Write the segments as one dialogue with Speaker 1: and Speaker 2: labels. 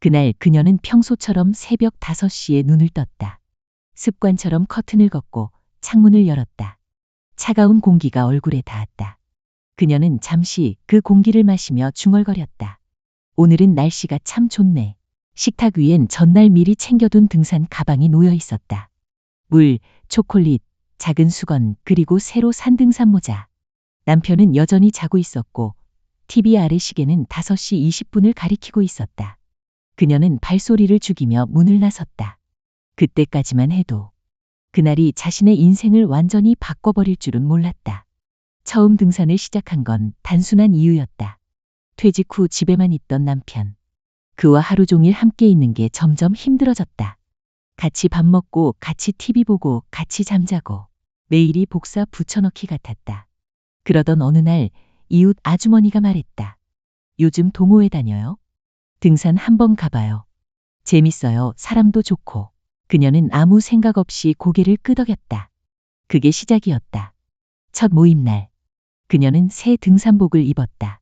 Speaker 1: 그날 그녀는 평소처럼 새벽 5시에 눈을 떴다. 습관처럼 커튼을 걷고 창문을 열었다. 차가운 공기가 얼굴에 닿았다. 그녀는 잠시 그 공기를 마시며 중얼거렸다. 오늘은 날씨가 참 좋네. 식탁 위엔 전날 미리 챙겨둔 등산 가방이 놓여 있었다. 물, 초콜릿, 작은 수건, 그리고 새로 산 등산 모자. 남편은 여전히 자고 있었고 TV 아래 시계는 5시 20분을 가리키고 있었다. 그녀는 발소리를 죽이며 문을 나섰다. 그때까지만 해도 그날이 자신의 인생을 완전히 바꿔버릴 줄은 몰랐다. 처음 등산을 시작한 건 단순한 이유였다. 퇴직 후 집에만 있던 남편. 그와 하루 종일 함께 있는 게 점점 힘들어졌다. 같이 밥 먹고 같이 TV 보고 같이 잠자고 매일이 복사 붙여넣기 같았다. 그러던 어느 날 이웃 아주머니가 말했다. 요즘 동호회 다녀요? 등산 한번 가봐요. 재밌어요. 사람도 좋고. 그녀는 아무 생각 없이 고개를 끄덕였다. 그게 시작이었다. 첫 모임날. 그녀는 새 등산복을 입었다.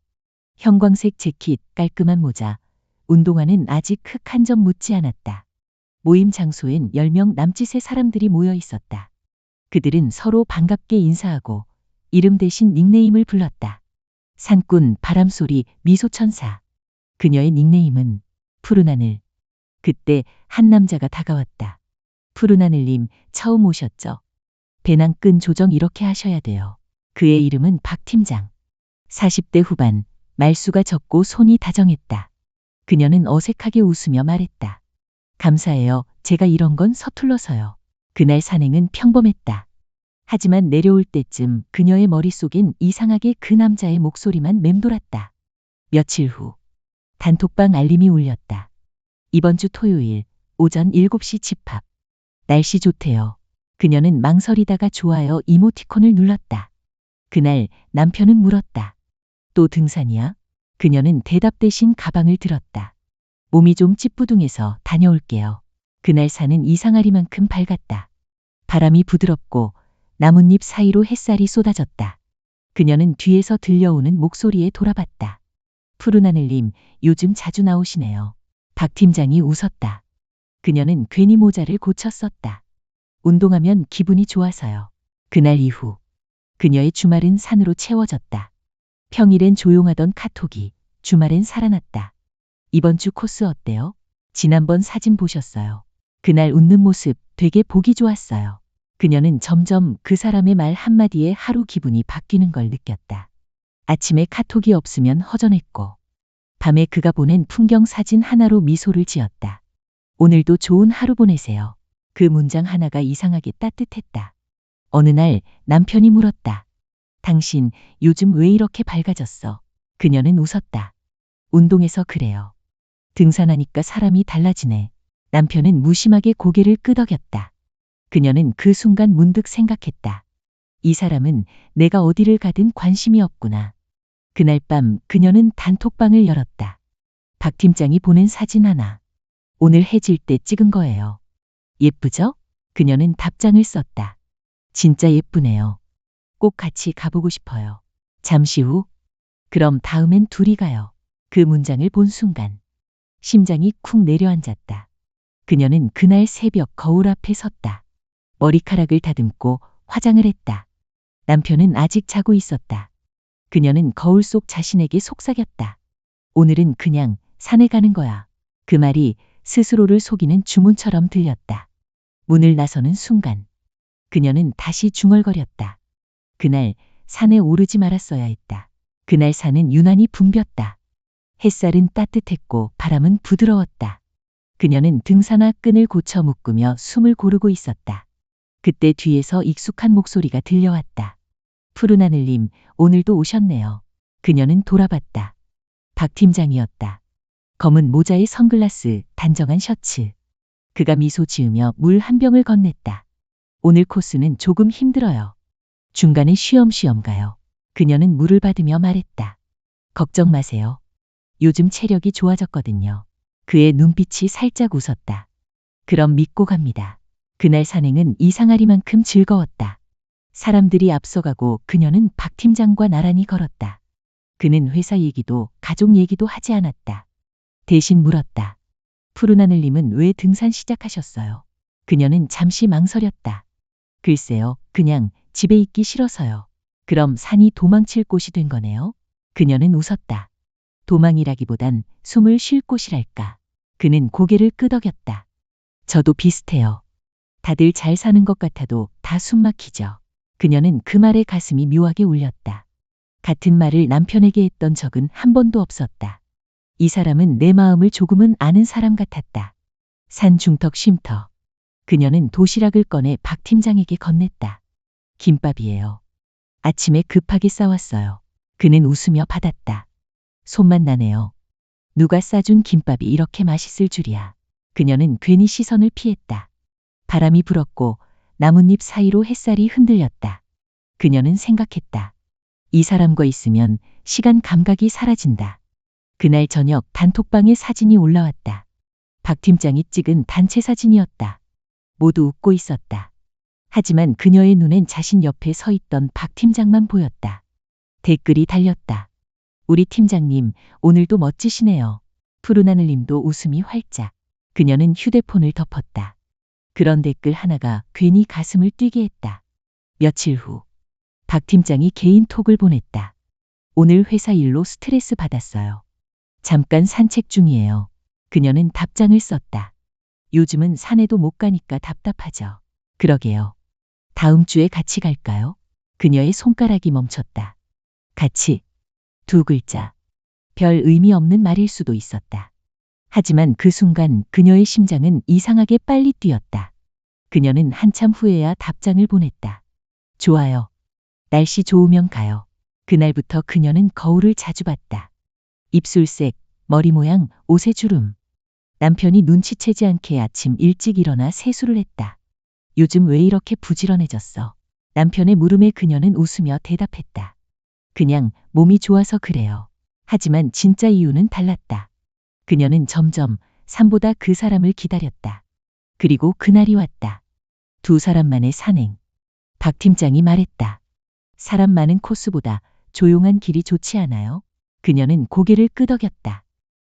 Speaker 1: 형광색 재킷, 깔끔한 모자, 운동화는 아직 흙 한 점 묻지 않았다. 모임 장소엔 10명 남짓의 사람들이 모여 있었다. 그들은 서로 반갑게 인사하고 이름 대신 닉네임을 불렀다. 산꾼, 바람소리, 미소천사. 그녀의 닉네임은 푸른 하늘. 그때 한 남자가 다가왔다. 푸른 하늘님, 처음 오셨죠? 배낭 끈 조정 이렇게 하셔야 돼요. 그의 이름은 박 팀장. 40대 후반, 말수가 적고 손이 다정했다. 그녀는 어색하게 웃으며 말했다. 감사해요. 제가 이런 건 서툴러서요. 그날 산행은 평범했다. 하지만 내려올 때쯤 그녀의 머릿속엔 이상하게 그 남자의 목소리만 맴돌았다. 며칠 후 단톡방 알림이 울렸다. 이번 주 토요일 오전 7시 집합. 날씨 좋대요. 그녀는 망설이다가 좋아요 이모티콘을 눌렀다. 그날 남편은 물었다. 또 등산이야? 그녀는 대답 대신 가방을 들었다. 몸이 좀 찌뿌둥해서 다녀올게요. 그날 산은 이상하리만큼 밝았다. 바람이 부드럽고 나뭇잎 사이로 햇살이 쏟아졌다. 그녀는 뒤에서 들려오는 목소리에 돌아봤다. 푸른 하늘님, 요즘 자주 나오시네요. 박 팀장이 웃었다. 그녀는 괜히 모자를 고쳐 썼다. 운동하면 기분이 좋아서요. 그날 이후 그녀의 주말은 산으로 채워졌다. 평일엔 조용하던 카톡이 주말엔 살아났다. 이번 주 코스 어때요? 지난번 사진 보셨어요. 그날 웃는 모습 되게 보기 좋았어요. 그녀는 점점 그 사람의 말 한마디에 하루 기분이 바뀌는 걸 느꼈다. 아침에 카톡이 없으면 허전했고 밤에 그가 보낸 풍경 사진 하나로 미소를 지었다. 오늘도 좋은 하루 보내세요. 그 문장 하나가 이상하게 따뜻했다. 어느 날 남편이 물었다. 당신 요즘 왜 이렇게 밝아졌어? 그녀는 웃었다. 운동해서 그래요. 등산하니까 사람이 달라지네. 남편은 무심하게 고개를 끄덕였다. 그녀는 그 순간 문득 생각했다. 이 사람은 내가 어디를 가든 관심이 없구나. 그날 밤 그녀는 단톡방을 열었다. 박 팀장이 보낸 사진 하나. 오늘 해질 때 찍은 거예요. 예쁘죠? 그녀는 답장을 썼다. 진짜 예쁘네요. 꼭 같이 가보고 싶어요. 잠시 후, 그럼 다음엔 둘이 가요. 그 문장을 본 순간 심장이 쿵 내려앉았다. 그녀는 그날 새벽 거울 앞에 섰다. 머리카락을 다듬고 화장을 했다. 남편은 아직 자고 있었다. 그녀는 거울 속 자신에게 속삭였다. 오늘은 그냥 산에 가는 거야. 그 말이 스스로를 속이는 주문처럼 들렸다. 문을 나서는 순간 그녀는 다시 중얼거렸다. 그날 산에 오르지 말았어야 했다. 그날 산은 유난히 붐볐다. 햇살은 따뜻했고 바람은 부드러웠다. 그녀는 등산화 끈을 고쳐 묶으며 숨을 고르고 있었다. 그때 뒤에서 익숙한 목소리가 들려왔다. 푸른 하늘님, 오늘도 오셨네요. 그녀는 돌아봤다. 박 팀장이었다. 검은 모자에 선글라스, 단정한 셔츠. 그가 미소 지으며 물 한 병을 건넸다. 오늘 코스는 조금 힘들어요. 중간에 쉬엄쉬엄 가요. 그녀는 물을 받으며 말했다. 걱정 마세요. 요즘 체력이 좋아졌거든요. 그의 눈빛이 살짝 웃었다. 그럼 믿고 갑니다. 그날 산행은 이상하리만큼 즐거웠다. 사람들이 앞서가고 그녀는 박 팀장과 나란히 걸었다. 그는 회사 얘기도 가족 얘기도 하지 않았다. 대신 물었다. 푸른 하늘님은 왜 등산 시작하셨어요? 그녀는 잠시 망설였다. 글쎄요, 그냥 집에 있기 싫어서요. 그럼 산이 도망칠 곳이 된 거네요? 그녀는 웃었다. 도망이라기보단 숨을 쉴 곳이랄까. 그는 고개를 끄덕였다. 저도 비슷해요. 다들 잘 사는 것 같아도 다 숨막히죠. 그녀는 그 말에 가슴이 묘하게 울렸다. 같은 말을 남편에게 했던 적은 한 번도 없었다. 이 사람은 내 마음을 조금은 아는 사람 같았다. 산 중턱 쉼터. 그녀는 도시락을 꺼내 박 팀장에게 건넸다. 김밥이에요. 아침에 급하게 싸왔어요. 그는 웃으며 받았다. 손맛 나네요. 누가 싸준 김밥이 이렇게 맛있을 줄이야. 그녀는 괜히 시선을 피했다. 바람이 불었고 나뭇잎 사이로 햇살이 흔들렸다. 그녀는 생각했다. 이 사람과 있으면 시간 감각이 사라진다. 그날 저녁 단톡방에 사진이 올라왔다. 박 팀장이 찍은 단체 사진이었다. 모두 웃고 있었다. 하지만 그녀의 눈엔 자신 옆에 서 있던 박 팀장만 보였다. 댓글이 달렸다. 우리 팀장님, 오늘도 멋지시네요. 푸른 하늘님도 웃음이 활짝. 그녀는 휴대폰을 덮었다. 그런 댓글 하나가 괜히 가슴을 뛰게 했다. 며칠 후, 박 팀장이 개인 톡을 보냈다. 오늘 회사 일로 스트레스 받았어요. 잠깐 산책 중이에요. 그녀는 답장을 썼다. 요즘은 산에도 못 가니까 답답하죠. 그러게요. 다음 주에 같이 갈까요? 그녀의 손가락이 멈췄다. 같이. 두 글자. 별 의미 없는 말일 수도 있었다. 하지만 그 순간 그녀의 심장은 이상하게 빨리 뛰었다. 그녀는 한참 후에야 답장을 보냈다. 좋아요. 날씨 좋으면 가요. 그날부터 그녀는 거울을 자주 봤다. 입술색, 머리 모양, 옷의 주름. 남편이 눈치채지 않게 아침 일찍 일어나 세수를 했다. 요즘 왜 이렇게 부지런해졌어? 남편의 물음에 그녀는 웃으며 대답했다. 그냥 몸이 좋아서 그래요. 하지만 진짜 이유는 달랐다. 그녀는 점점 산보다 그 사람을 기다렸다. 그리고 그날이 왔다. 두 사람만의 산행. 박 팀장이 말했다. 사람 많은 코스보다 조용한 길이 좋지 않아요? 그녀는 고개를 끄덕였다.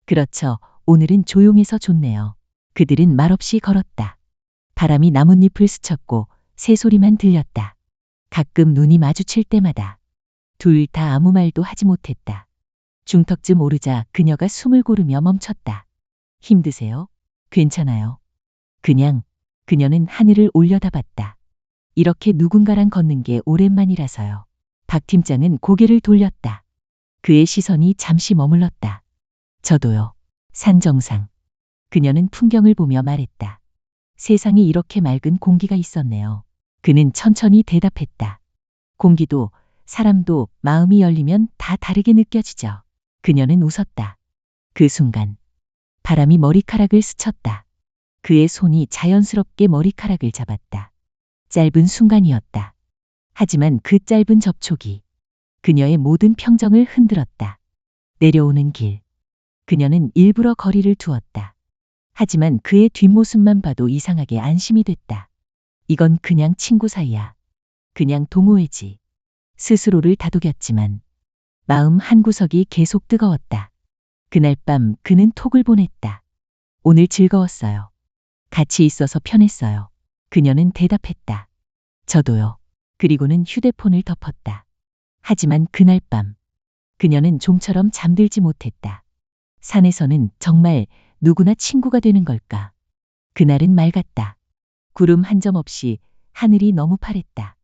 Speaker 1: 그렇죠. 오늘은 조용해서 좋네요. 그들은 말없이 걸었다. 바람이 나뭇잎을 스쳤고 새소리만 들렸다. 가끔 눈이 마주칠 때마다 둘 다 아무 말도 하지 못했다. 중턱쯤 오르자 그녀가 숨을 고르며 멈췄다. 힘드세요? 괜찮아요. 그냥. 그녀는 하늘을 올려다봤다. 이렇게 누군가랑 걷는 게 오랜만이라서요. 박 팀장은 고개를 돌렸다. 그의 시선이 잠시 머물렀다. 저도요. 산 정상. 그녀는 풍경을 보며 말했다. 세상에 이렇게 맑은 공기가 있었네요. 그는 천천히 대답했다. 공기도 사람도 마음이 열리면 다 다르게 느껴지죠. 그녀는 웃었다. 그 순간 바람이 머리카락을 스쳤다. 그의 손이 자연스럽게 머리카락을 잡았다. 짧은 순간이었다. 하지만 그 짧은 접촉이 그녀의 모든 평정을 흔들었다. 내려오는 길. 그녀는 일부러 거리를 두었다. 하지만 그의 뒷모습만 봐도 이상하게 안심이 됐다. 이건 그냥 친구 사이야. 그냥 동호회지. 스스로를 다독였지만 마음 한구석이 계속 뜨거웠다. 그날 밤 그는 톡을 보냈다. 오늘 즐거웠어요. 같이 있어서 편했어요. 그녀는 대답했다. 저도요. 그리고는 휴대폰을 덮었다. 하지만 그날 밤 그녀는 좀처럼 잠들지 못했다. 산에서는 정말 누구나 친구가 되는 걸까? 그날은 맑았다. 구름 한 점 없이 하늘이 너무 파랬다.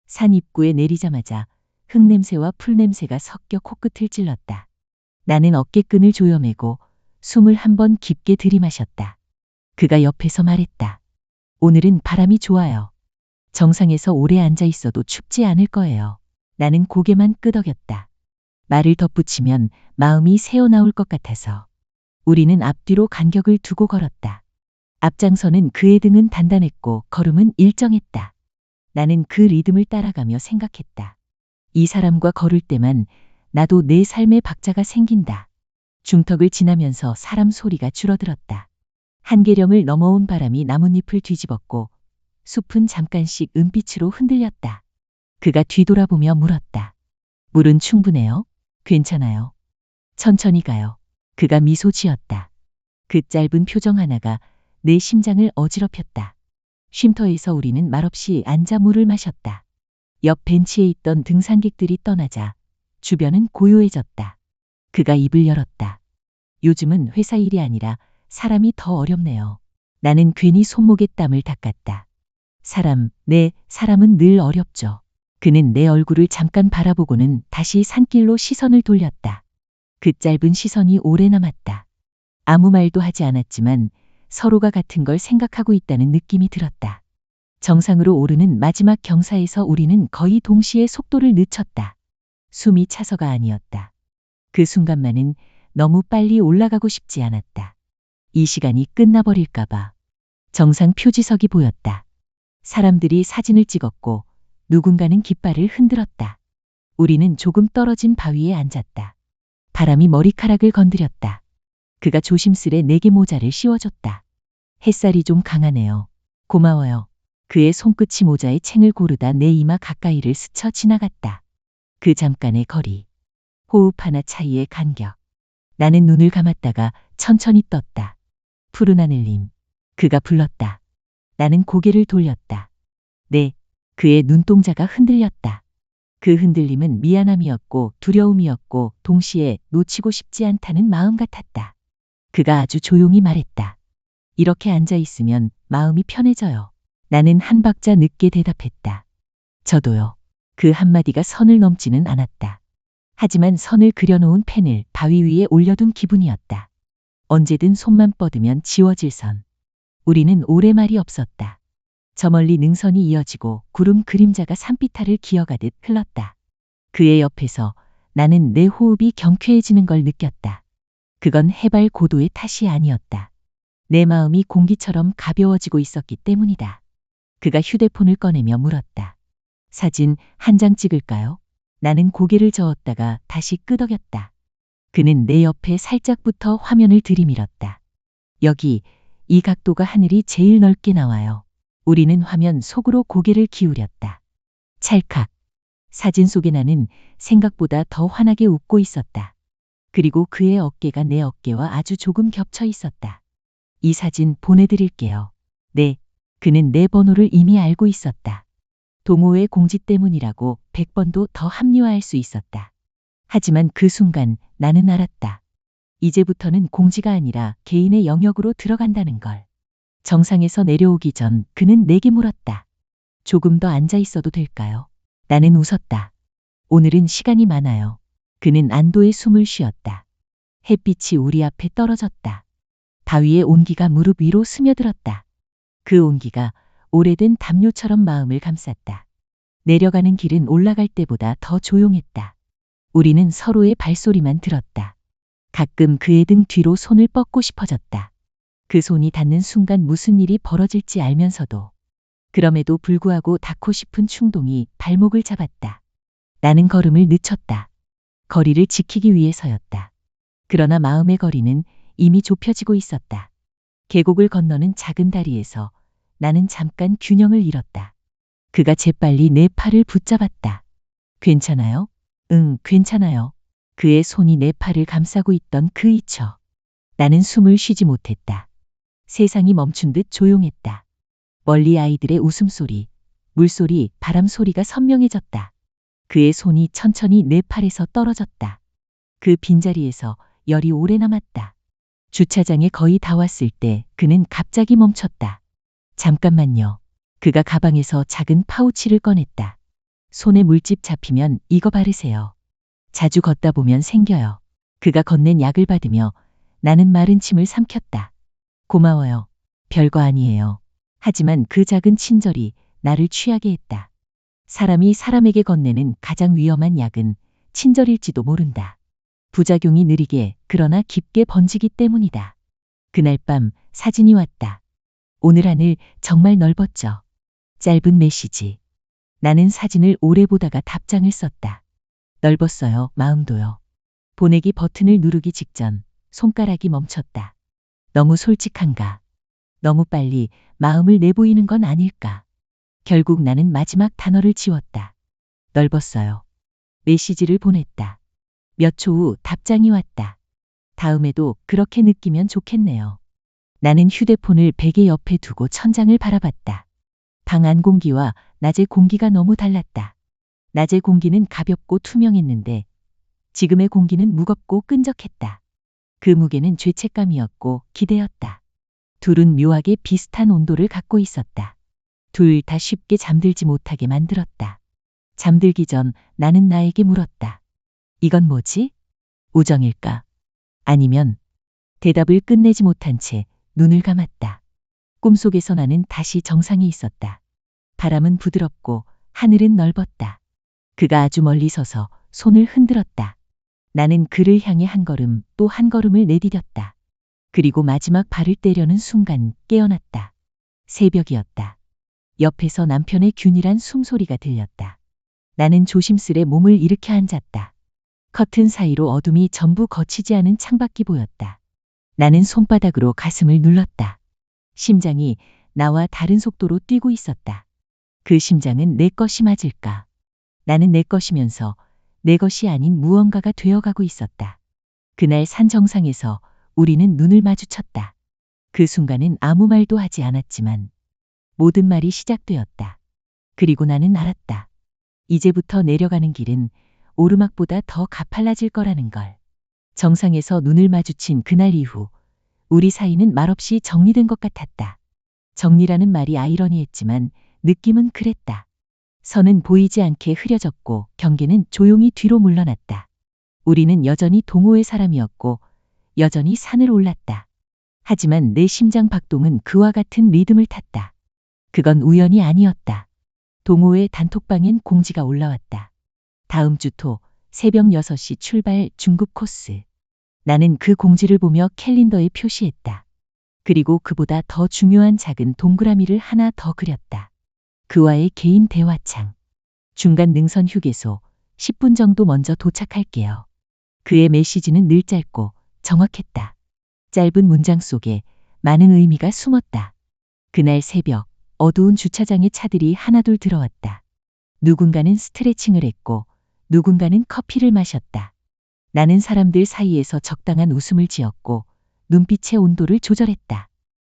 Speaker 1: 산 입구에 내리자마자 흙냄새와 풀냄새가 섞여 코끝을 찔렀다. 나는 어깨끈을 조여매고 숨을 한 번 깊게 들이마셨다. 그가 옆에서 말했다. 오늘은 바람이 좋아요. 정상에서 오래 앉아 있어도 춥지 않을 거예요. 나는 고개만 끄덕였다. 말을 덧붙이면 마음이 새어나올 것 같아서. 우리는 앞뒤로 간격을 두고 걸었다. 앞장서는 그의 등은 단단했고 걸음은 일정했다. 나는 그 리듬을 따라가며 생각했다. 이 사람과 걸을 때만 나도 내 삶의 박자가 생긴다. 중턱을 지나면서 사람 소리가 줄어들었다. 한계령을 넘어온 바람이 나뭇잎을 뒤집었고 숲은 잠깐씩 은빛으로 흔들렸다. 그가 뒤돌아보며 물었다. 물은 충분해요? 괜찮아요. 천천히 가요. 그가 미소 지었다. 그 짧은 표정 하나가 내 심장을 어지럽혔다. 쉼터에서 우리는 말없이 앉아 물을 마셨다. 옆 벤치에 있던 등산객들이 떠나자 주변은 고요해졌다. 그가 입을 열었다. 요즘은 회사 일이 아니라 사람이 더 어렵네요. 나는 괜히 손목에 땀을 닦았다. 사람은 늘 어렵죠. 그는 내 얼굴을 잠깐 바라보고는 다시 산길로 시선을 돌렸다. 그 짧은 시선이 오래 남았다. 아무 말도 하지 않았지만 서로가 같은 걸 생각하고 있다는 느낌이 들었다. 정상으로 오르는 마지막 경사에서 우리는 거의 동시에 속도를 늦췄다. 숨이 차서가 아니었다. 그 순간만은 너무 빨리 올라가고 싶지 않았다. 이 시간이 끝나버릴까봐. 정상 표지석이 보였다. 사람들이 사진을 찍었고 누군가는 깃발을 흔들었다. 우리는 조금 떨어진 바위에 앉았다. 바람이 머리카락을 건드렸다. 그가 조심스레 내게 모자를 씌워줬다. 햇살이 좀 강하네요. 고마워요. 그의 손끝이 모자의 챙을 고르다 내 이마 가까이를 스쳐 지나갔다. 그 잠깐의 거리. 호흡 하나 차이의 간격. 나는 눈을 감았다가 천천히 떴다. 푸른 하늘님. 그가 불렀다. 나는 고개를 돌렸다. 네. 그의 눈동자가 흔들렸다. 그 흔들림은 미안함이었고 두려움이었고 동시에 놓치고 싶지 않다는 마음 같았다. 그가 아주 조용히 말했다. 이렇게 앉아 있으면 마음이 편해져요. 나는 한 박자 늦게 대답했다. 저도요. 그 한마디가 선을 넘지는 않았다. 하지만 선을 그려놓은 펜을 바위 위에 올려둔 기분이었다. 언제든 손만 뻗으면 지워질 선. 우리는 오래 말이 없었다. 저 멀리 능선이 이어지고 구름 그림자가 산비탈을 기어가듯 흘렀다. 그의 옆에서 나는 내 호흡이 경쾌해지는 걸 느꼈다. 그건 해발 고도의 탓이 아니었다. 내 마음이 공기처럼 가벼워지고 있었기 때문이다. 그가 휴대폰을 꺼내며 물었다. 사진 한 장 찍을까요? 나는 고개를 저었다가 다시 끄덕였다. 그는 내 옆에 살짝부터 화면을 들이밀었다. 여기, 이 각도가 하늘이 제일 넓게 나와요. 우리는 화면 속으로 고개를 기울였다. 찰칵. 사진 속에 나는 생각보다 더 환하게 웃고 있었다. 그리고 그의 어깨가 내 어깨와 아주 조금 겹쳐 있었다. 이 사진 보내드릴게요. 네. 그는 내 번호를 이미 알고 있었다. 동호회 공지 때문이라고 100번도 더 합리화할 수 있었다. 하지만 그 순간 나는 알았다. 이제부터는 공지가 아니라 개인의 영역으로 들어간다는 걸. 정상에서 내려오기 전 그는 내게 물었다. 조금 더 앉아 있어도 될까요? 나는 웃었다. 오늘은 시간이 많아요. 그는 안도의 숨을 쉬었다. 햇빛이 우리 앞에 떨어졌다. 바위의 온기가 무릎 위로 스며들었다. 그 온기가 오래된 담요처럼 마음을 감쌌다. 내려가는 길은 올라갈 때보다 더 조용했다. 우리는 서로의 발소리만 들었다. 가끔 그의 등 뒤로 손을 뻗고 싶어졌다. 그 손이 닿는 순간 무슨 일이 벌어질지 알면서도 그럼에도 불구하고 닿고 싶은 충동이 발목을 잡았다. 나는 걸음을 늦췄다. 거리를 지키기 위해서였다. 그러나 마음의 거리는 이미 좁혀지고 있었다. 계곡을 건너는 작은 다리에서 나는 잠깐 균형을 잃었다. 그가 재빨리 내 팔을 붙잡았다. 괜찮아요? 응, 괜찮아요. 그의 손이 내 팔을 감싸고 있던 그 이처. 나는 숨을 쉬지 못했다. 세상이 멈춘 듯 조용했다. 멀리 아이들의 웃음소리, 물소리, 바람소리가 선명해졌다. 그의 손이 천천히 내 팔에서 떨어졌다. 그 빈자리에서 열이 오래 남았다. 주차장에 거의 다 왔을 때 그는 갑자기 멈췄다. 잠깐만요. 그가 가방에서 작은 파우치를 꺼냈다. 손에 물집 잡히면 이거 바르세요. 자주 걷다 보면 생겨요. 그가 건넨 약을 받으며 나는 마른 침을 삼켰다. 고마워요. 별거 아니에요. 하지만 그 작은 친절이 나를 취하게 했다. 사람이 사람에게 건네는 가장 위험한 약은 친절일지도 모른다. 부작용이 느리게 그러나 깊게 번지기 때문이다. 그날 밤 사진이 왔다. 오늘 하늘 정말 넓었죠. 짧은 메시지. 나는 사진을 오래 보다가 답장을 썼다. 넓었어요. 마음도요. 보내기 버튼을 누르기 직전 손가락이 멈췄다. 너무 솔직한가? 너무 빨리 마음을 내보이는 건 아닐까? 결국 나는 마지막 단어를 지웠다. 넓었어요. 메시지를 보냈다. 몇 초 후 답장이 왔다. 다음에도 그렇게 느끼면 좋겠네요. 나는 휴대폰을 베개 옆에 두고 천장을 바라봤다. 방 안 공기와 낮의 공기가 너무 달랐다. 낮의 공기는 가볍고 투명했는데 지금의 공기는 무겁고 끈적했다. 그 무게는 죄책감이었고 기대였다. 둘은 묘하게 비슷한 온도를 갖고 있었다. 둘 다 쉽게 잠들지 못하게 만들었다. 잠들기 전 나는 나에게 물었다. 이건 뭐지? 우정일까? 아니면 대답을 끝내지 못한 채 눈을 감았다. 꿈속에서 나는 다시 정상에 있었다. 바람은 부드럽고 하늘은 넓었다. 그가 아주 멀리 서서 손을 흔들었다. 나는 그를 향해 한 걸음 또 한 걸음을 내디뎠다. 그리고 마지막 발을 떼려는 순간 깨어났다. 새벽이었다. 옆에서 남편의 균일한 숨소리가 들렸다. 나는 조심스레 몸을 일으켜 앉았다. 커튼 사이로 어둠이 전부 거치지 않은 창밖이 보였다. 나는 손바닥으로 가슴을 눌렀다. 심장이 나와 다른 속도로 뛰고 있었다. 그 심장은 내 것이 맞을까? 나는 내 것이면서 내 것이 아닌 무언가가 되어가고 있었다. 그날 산 정상에서 우리는 눈을 마주쳤다. 그 순간은 아무 말도 하지 않았지만 모든 말이 시작되었다. 그리고 나는 알았다. 이제부터 내려가는 길은 오르막보다 더 가팔라질 거라는 걸. 정상에서 눈을 마주친 그날 이후 우리 사이는 말없이 정리된 것 같았다. 정리라는 말이 아이러니했지만 느낌은 그랬다. 선은 보이지 않게 흐려졌고 경계는 조용히 뒤로 물러났다. 우리는 여전히 동호회 사람이었고 여전히 산을 올랐다. 하지만 내 심장 박동은 그와 같은 리듬을 탔다. 그건 우연이 아니었다. 동호회 단톡방엔 공지가 올라왔다. 다음 주 토 새벽 6시 출발 중급 코스. 나는 그 공지를 보며 캘린더에 표시했다. 그리고 그보다 더 중요한 작은 동그라미를 하나 더 그렸다. 그와의 개인 대화창. 중간 능선 휴게소 10분 정도 먼저 도착할게요. 그의 메시지는 늘 짧고 정확했다. 짧은 문장 속에 많은 의미가 숨었다. 그날 새벽 어두운 주차장에 차들이 하나둘 들어왔다. 누군가는 스트레칭을 했고 누군가는 커피를 마셨다. 나는 사람들 사이에서 적당한 웃음을 지었고 눈빛의 온도를 조절했다.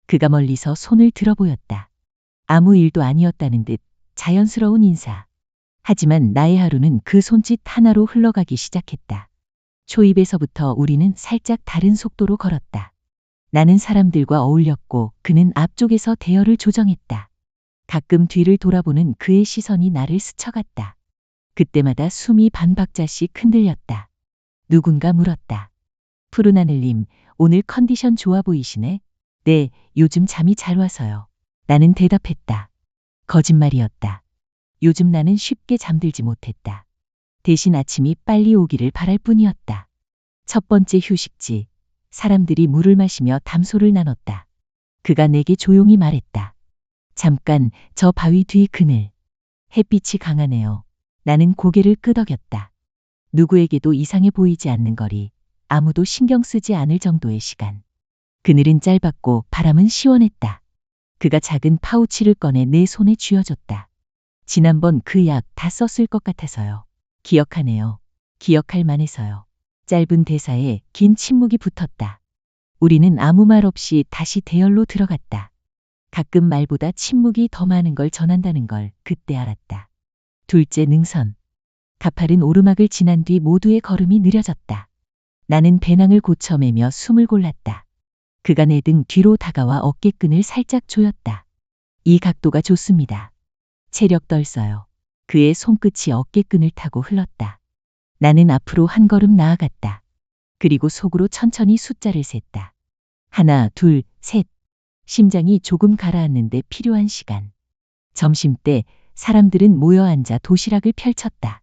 Speaker 1: 그가 멀리서 손을 들어 보였다. 아무 일도 아니었다는 듯 자연스러운 인사. 하지만 나의 하루는 그 손짓 하나로 흘러가기 시작했다. 초입에서부터 우리는 살짝 다른 속도로 걸었다. 나는 사람들과 어울렸고 그는 앞쪽에서 대열을 조정했다. 가끔 뒤를 돌아보는 그의 시선이 나를 스쳐갔다. 그때마다 숨이 반박자씩 흔들렸다. 누군가 물었다. 푸른 하늘님, 오늘 컨디션 좋아 보이시네? 네, 요즘 잠이 잘 와서요. 나는 대답했다. 거짓말이었다. 요즘 나는 쉽게 잠들지 못했다. 대신 아침이 빨리 오기를 바랄 뿐이었다. 첫 번째 휴식지, 사람들이 물을 마시며 담소를 나눴다. 그가 내게 조용히 말했다. 잠깐, 저 바위 뒤 그늘. 햇빛이 강하네요. 나는 고개를 끄덕였다. 누구에게도 이상해 보이지 않는 거리, 아무도 신경 쓰지 않을 정도의 시간. 그늘은 짧았고 바람은 시원했다. 그가 작은 파우치를 꺼내 내 손에 쥐어줬다. 지난번 그 약 다 썼을 것 같아서요. 기억하네요. 기억할 만해서요. 짧은 대사에 긴 침묵이 붙었다. 우리는 아무 말 없이 다시 대열로 들어갔다. 가끔 말보다 침묵이 더 많은 걸 전한다는 걸 그때 알았다. 둘째 능선. 가파른 오르막을 지난 뒤 모두의 걸음이 느려졌다. 나는 배낭을 고쳐매며 숨을 골랐다. 그가 내 등 뒤로 다가와 어깨끈을 살짝 조였다. 이 각도가 좋습니다. 체력 덜써요. 그의 손끝이 어깨끈을 타고 흘렀다. 나는 앞으로 한 걸음 나아갔다. 그리고 속으로 천천히 숫자를 셌다. 하나, 둘, 셋. 심장이 조금 가라앉는데 필요한 시간. 점심때 사람들은 모여 앉아 도시락을 펼쳤다.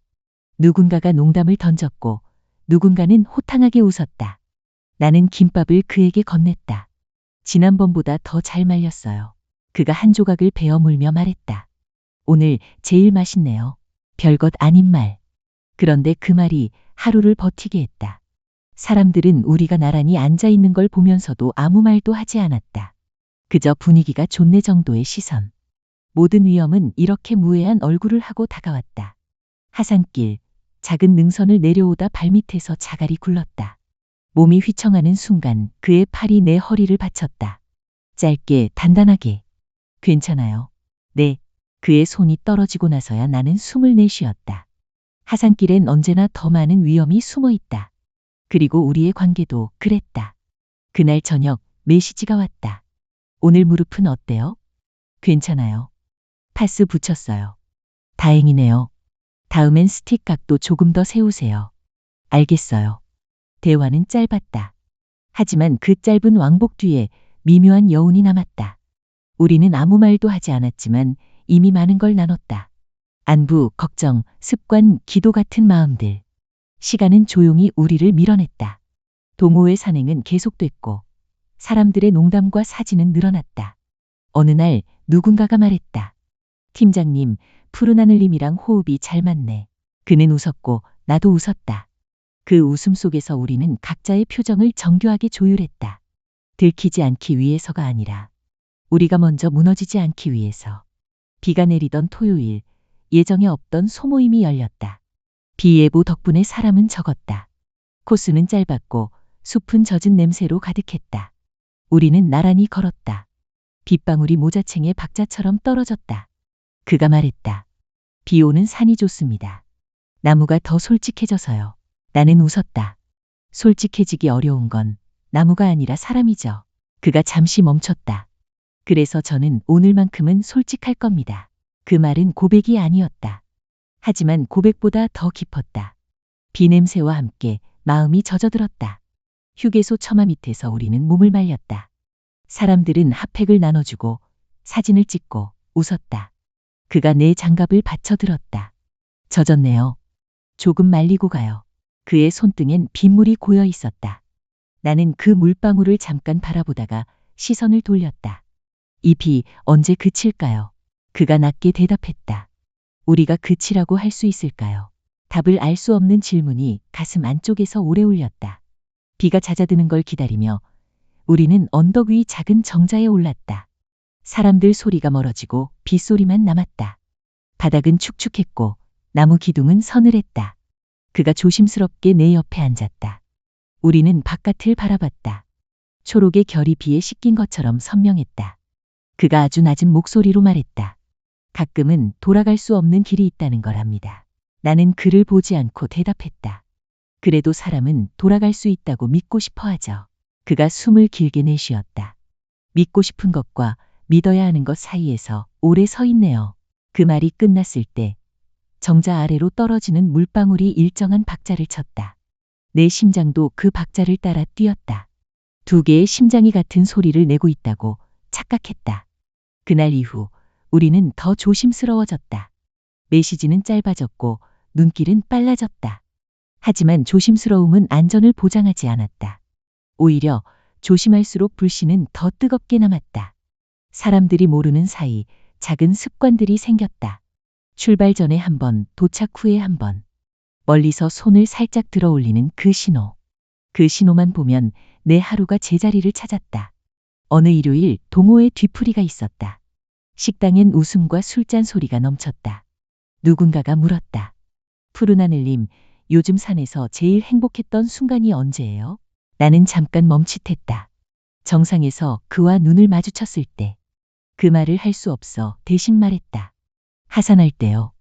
Speaker 1: 누군가가 농담을 던졌고 누군가는 호탕하게 웃었다. 나는 김밥을 그에게 건넸다. 지난번보다 더 잘 말렸어요. 그가 한 조각을 베어 물며 말했다. 오늘 제일 맛있네요. 별것 아닌 말. 그런데 그 말이 하루를 버티게 했다. 사람들은 우리가 나란히 앉아 있는 걸 보면서도 아무 말도 하지 않았다. 그저 분위기가 좋네 정도의 시선. 모든 위험은 이렇게 무해한 얼굴을 하고 다가왔다. 하산길, 작은 능선을 내려오다 발밑에서 자갈이 굴렀다. 몸이 휘청하는 순간 그의 팔이 내 허리를 받쳤다. 짧게 단단하게. 괜찮아요. 네. 그의 손이 떨어지고 나서야 나는 숨을 내쉬었다. 하산길엔 언제나 더 많은 위험이 숨어 있다. 그리고 우리의 관계도 그랬다. 그날 저녁 메시지가 왔다. 오늘 무릎은 어때요? 괜찮아요. 파스 붙였어요. 다행이네요. 다음엔 스틱 각도 조금 더 세우세요. 알겠어요. 대화는 짧았다. 하지만 그 짧은 왕복 뒤에 미묘한 여운이 남았다. 우리는 아무 말도 하지 않았지만 이미 많은 걸 나눴다. 안부, 걱정, 습관, 기도 같은 마음들. 시간은 조용히 우리를 밀어냈다. 동호회 산행은 계속됐고 사람들의 농담과 사진은 늘어났다. 어느 날 누군가가 말했다. 팀장님, 푸른 하늘님이랑 호흡이 잘 맞네. 그는 웃었고 나도 웃었다. 그 웃음 속에서 우리는 각자의 표정을 정교하게 조율했다. 들키지 않기 위해서가 아니라 우리가 먼저 무너지지 않기 위해서. 비가 내리던 토요일, 예정에 없던 소모임이 열렸다. 비 예보 덕분에 사람은 적었다. 코스는 짧았고 숲은 젖은 냄새로 가득했다. 우리는 나란히 걸었다. 빗방울이 모자챙에 박자처럼 떨어졌다. 그가 말했다. 비 오는 산이 좋습니다. 나무가 더 솔직해져서요. 나는 웃었다. 솔직해지기 어려운 건 나무가 아니라 사람이죠. 그가 잠시 멈췄다. 그래서 저는 오늘만큼은 솔직할 겁니다. 그 말은 고백이 아니었다. 하지만 고백보다 더 깊었다. 비 냄새와 함께 마음이 젖어들었다. 휴게소 처마 밑에서 우리는 몸을 말렸다. 사람들은 핫팩을 나눠주고 사진을 찍고 웃었다. 그가 내 장갑을 받쳐들었다. 젖었네요. 조금 말리고 가요. 그의 손등엔 빗물이 고여 있었다. 나는 그 물방울을 잠깐 바라보다가 시선을 돌렸다. 이 비 언제 그칠까요? 그가 낮게 대답했다. 우리가 그치라고 할 수 있을까요? 답을 알 수 없는 질문이 가슴 안쪽에서 오래 울렸다. 비가 잦아드는 걸 기다리며 우리는 언덕 위 작은 정자에 올랐다. 사람들 소리가 멀어지고 빗소리만 남았다. 바닥은 축축했고 나무 기둥은 서늘했다. 그가 조심스럽게 내 옆에 앉았다. 우리는 바깥을 바라봤다. 초록의 결이 비에 씻긴 것처럼 선명했다. 그가 아주 낮은 목소리로 말했다. 가끔은 돌아갈 수 없는 길이 있다는 걸 압니다. 나는 그를 보지 않고 대답했다. 그래도 사람은 돌아갈 수 있다고 믿고 싶어 하죠. 그가 숨을 길게 내쉬었다. 믿고 싶은 것과 믿어야 하는 것 사이에서 오래 서 있네요. 그 말이 끝났을 때 정자 아래로 떨어지는 물방울이 일정한 박자를 쳤다. 내 심장도 그 박자를 따라 뛰었다. 두 개의 심장이 같은 소리를 내고 있다고 착각했다. 그날 이후 우리는 더 조심스러워졌다. 메시지는 짧아졌고 눈길은 빨라졌다. 하지만 조심스러움은 안전을 보장하지 않았다. 오히려 조심할수록 불씨는 더 뜨겁게 남았다. 사람들이 모르는 사이 작은 습관들이 생겼다. 출발 전에 한 번, 도착 후에 한 번. 멀리서 손을 살짝 들어 올리는 그 신호. 그 신호만 보면 내 하루가 제자리를 찾았다. 어느 일요일 동호회 뒤풀이가 있었다. 식당엔 웃음과 술잔 소리가 넘쳤다. 누군가가 물었다. 푸른 하늘님, 요즘 산에서 제일 행복했던 순간이 언제예요? 나는 잠깐 멈칫했다. 정상에서 그와 눈을 마주쳤을 때. 그 말을 할 수 없어 대신 말했다. 하산할 때요.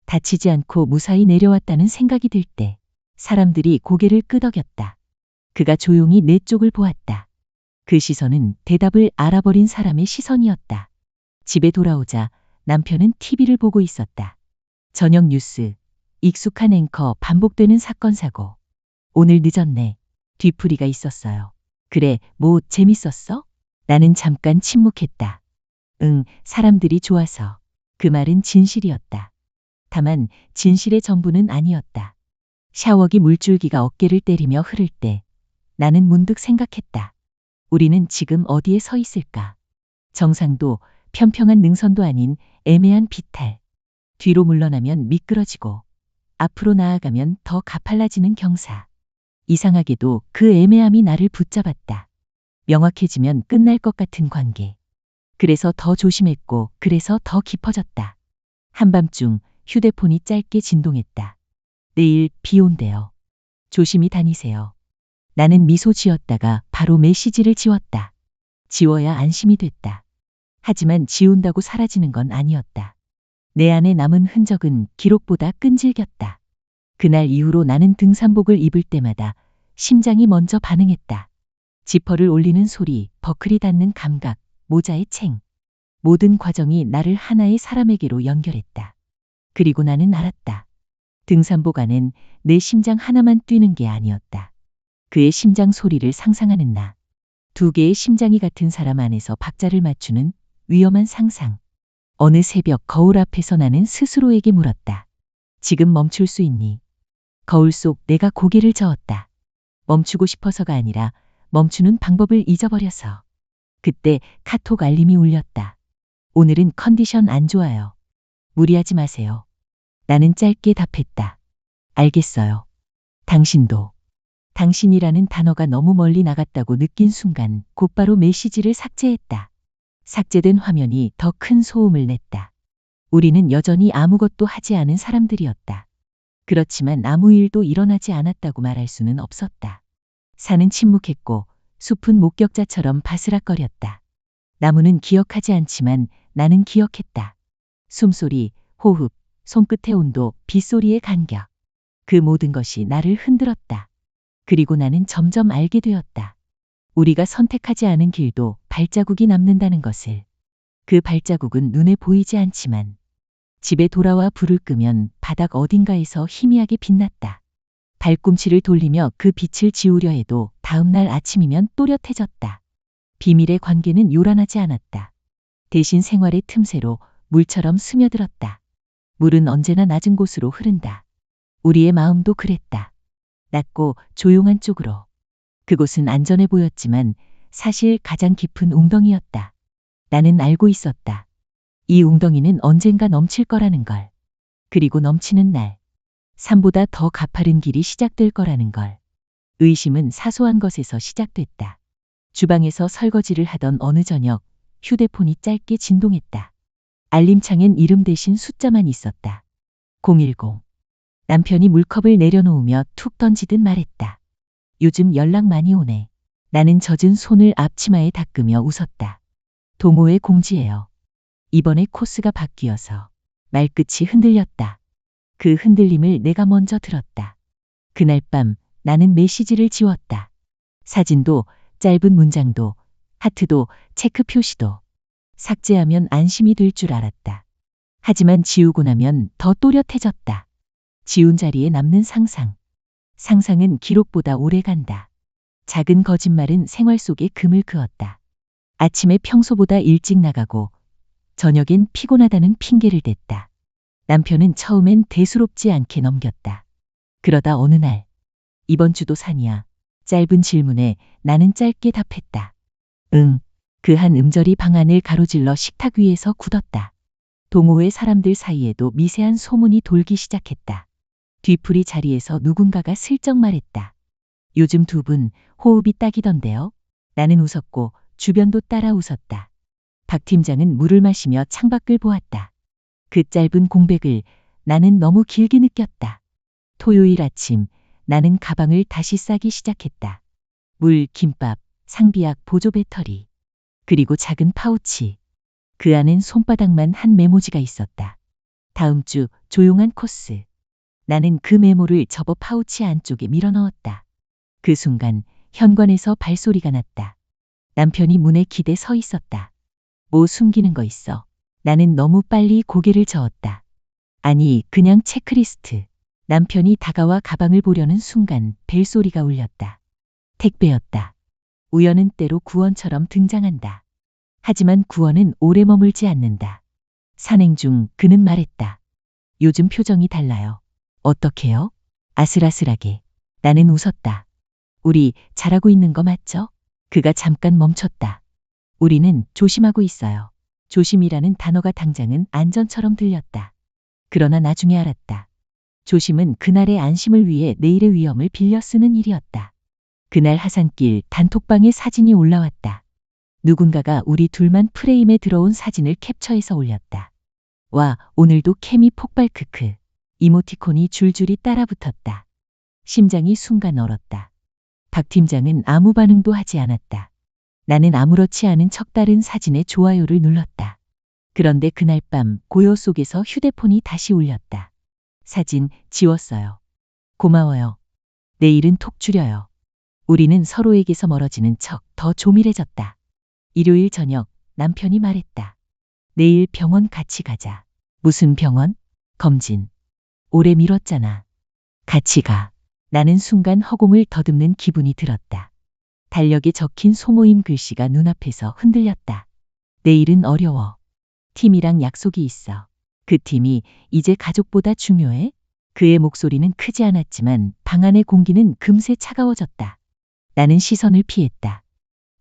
Speaker 1: 다치지 않고 무사히 내려왔다는 생각이 들 때. 사람들이 고개를 끄덕였다. 그가 조용히 내 쪽을 보았다. 그 시선은 대답을 알아버린 사람의 시선이었다. 집에 돌아오자 남편은 TV를 보고 있었다. 저녁 뉴스, 익숙한 앵커, 반복되는 사건 사고. 오늘 늦었네. 뒤풀이가 있었어요. 그래, 뭐 재밌었어? 나는 잠깐 침묵했다. 응, 사람들이 좋아서. 그 말은 진실이었다. 다만 진실의 전부는 아니었다. 샤워기 물줄기가 어깨를 때리며 흐를 때 나는 문득 생각했다. 우리는 지금 어디에 서 있을까? 정상도 평평한 능선도 아닌 애매한 비탈. 뒤로 물러나면 미끄러지고 앞으로 나아가면 더 가팔라지는 경사. 이상하게도 그 애매함이 나를 붙잡았다. 명확해지면 끝날 것 같은 관계. 그래서 더 조심했고 그래서 더 깊어졌다. 한밤중 휴대폰이 짧게 진동했다. 내일 비 온대요. 조심히 다니세요. 나는 미소 지었다가 바로 메시지를 지웠다. 지워야 안심이 됐다. 하지만 지운다고 사라지는 건 아니었다. 내 안에 남은 흔적은 기록보다 끈질겼다. 그날 이후로 나는 등산복을 입을 때마다 심장이 먼저 반응했다. 지퍼를 올리는 소리, 버클이 닿는 감각, 모자의 챙. 모든 과정이 나를 하나의 사람에게로 연결했다. 그리고 나는 알았다. 등산복 안엔 내 심장 하나만 뛰는 게 아니었다. 그의 심장 소리를 상상하는 나. 두 개의 심장이 같은 사람 안에서 박자를 맞추는 위험한 상상. 어느 새벽 거울 앞에서 나는 스스로에게 물었다. 지금 멈출 수 있니? 거울 속 내가 고개를 저었다. 멈추고 싶어서가 아니라 멈추는 방법을 잊어버려서. 그때 카톡 알림이 울렸다. 오늘은 컨디션 안 좋아요. 무리하지 마세요. 나는 짧게 답했다. 알겠어요. 당신도. 당신이라는 단어가 너무 멀리 나갔다고 느낀 순간 곧바로 메시지를 삭제했다. 삭제된 화면이 더 큰 소음을 냈다. 우리는 여전히 아무것도 하지 않은 사람들이었다. 그렇지만 아무 일도 일어나지 않았다고 말할 수는 없었다. 산은 침묵했고 숲은 목격자처럼 바스락거렸다. 나무는 기억하지 않지만 나는 기억했다. 숨소리, 호흡, 손끝의 온도, 빗소리의 간격. 그 모든 것이 나를 흔들었다. 그리고 나는 점점 알게 되었다. 우리가 선택하지 않은 길도 발자국이 남는다는 것을. 그 발자국은 눈에 보이지 않지만 집에 돌아와 불을 끄면 바닥 어딘가에서 희미하게 빛났다. 발꿈치를 돌리며 그 빛을 지우려 해도 다음 날 아침이면 또렷해졌다. 비밀의 관계는 요란하지 않았다. 대신 생활의 틈새로 물처럼 스며들었다. 물은 언제나 낮은 곳으로 흐른다. 우리의 마음도 그랬다. 낮고 조용한 쪽으로. 그곳은 안전해 보였지만 사실 가장 깊은 웅덩이였다. 나는 알고 있었다. 이 웅덩이는 언젠가 넘칠 거라는 걸. 그리고 넘치는 날, 산보다 더 가파른 길이 시작될 거라는 걸. 의심은 사소한 것에서 시작됐다. 주방에서 설거지를 하던 어느 저녁, 휴대폰이 짧게 진동했다. 알림창엔 이름 대신 숫자만 있었다. 010. 남편이 물컵을 내려놓으며 툭 던지듯 말했다. 요즘 연락 많이 오네. 나는 젖은 손을 앞치마에 닦으며 웃었다. 동호회 공지예요. 이번에 코스가 바뀌어서. 말끝이 흔들렸다. 그 흔들림을 내가 먼저 들었다. 그날 밤 나는 메시지를 지웠다. 사진도, 짧은 문장도, 하트도, 체크 표시도. 삭제하면 안심이 될 줄 알았다. 하지만 지우고 나면 더 또렷해졌다. 지운 자리에 남는 상상. 상상은 기록보다 오래 간다. 작은 거짓말은 생활 속에 금을 그었다. 아침에 평소보다 일찍 나가고 저녁엔 피곤하다는 핑계를 댔다. 남편은 처음엔 대수롭지 않게 넘겼다. 그러다 어느 날, 이번 주도 산이야. 짧은 질문에 나는 짧게 답했다. 응. 그 한 음절이 방안을 가로질러 식탁 위에서 굳었다. 동호회 사람들 사이에도 미세한 소문이 돌기 시작했다. 뒤풀이 자리에서 누군가가 슬쩍 말했다. 요즘 두 분 호흡이 딱이던데요. 나는 웃었고 주변도 따라 웃었다. 박 팀장은 물을 마시며 창밖을 보았다. 그 짧은 공백을 나는 너무 길게 느꼈다. 토요일 아침 나는 가방을 다시 싸기 시작했다. 물, 김밥, 상비약, 보조 배터리. 그리고 작은 파우치. 그 안엔 손바닥만 한 메모지가 있었다. 다음 주 조용한 코스. 나는 그 메모를 접어 파우치 안쪽에 밀어넣었다. 그 순간 현관에서 발소리가 났다. 남편이 문에 기대 서 있었다. 뭐 숨기는 거 있어? 나는 너무 빨리 고개를 저었다. 아니, 그냥 체크리스트. 남편이 다가와 가방을 보려는 순간 벨소리가 울렸다. 택배였다. 우연은 때로 구원처럼 등장한다. 하지만 구원은 오래 머물지 않는다. 산행 중 그는 말했다. 요즘 표정이 달라요. 어떻게요? 아슬아슬하게. 나는 웃었다. 우리 잘하고 있는 거 맞죠? 그가 잠깐 멈췄다. 우리는 조심하고 있어요. 조심이라는 단어가 당장은 안전처럼 들렸다. 그러나 나중에 알았다. 조심은 그날의 안심을 위해 내일의 위험을 빌려 쓰는 일이었다. 그날 하산길 단톡방에 사진이 올라왔다. 누군가가 우리 둘만 프레임에 들어온 사진을 캡처해서 올렸다. 와, 오늘도 케미 폭발 크크. 이모티콘이 줄줄이 따라붙었다. 심장이 순간 얼었다. 박 팀장은 아무 반응도 하지 않았다. 나는 아무렇지 않은 척 다른 사진에 좋아요를 눌렀다. 그런데 그날 밤 고요 속에서 휴대폰이 다시 울렸다. 사진 지웠어요. 고마워요. 내일은 톡 줄여요. 우리는 서로에게서 멀어지는 척 더 조밀해졌다. 일요일 저녁 남편이 말했다. 내일 병원 같이 가자. 무슨 병원? 검진. 오래 미뤘잖아. 같이 가. 나는 순간 허공을 더듬는 기분이 들었다. 달력에 적힌 소모임 글씨가 눈앞에서 흔들렸다. 내일은 어려워. 팀이랑 약속이 있어. 그 팀이 이제 가족보다 중요해? 그의 목소리는 크지 않았지만 방 안의 공기는 금세 차가워졌다. 나는 시선을 피했다.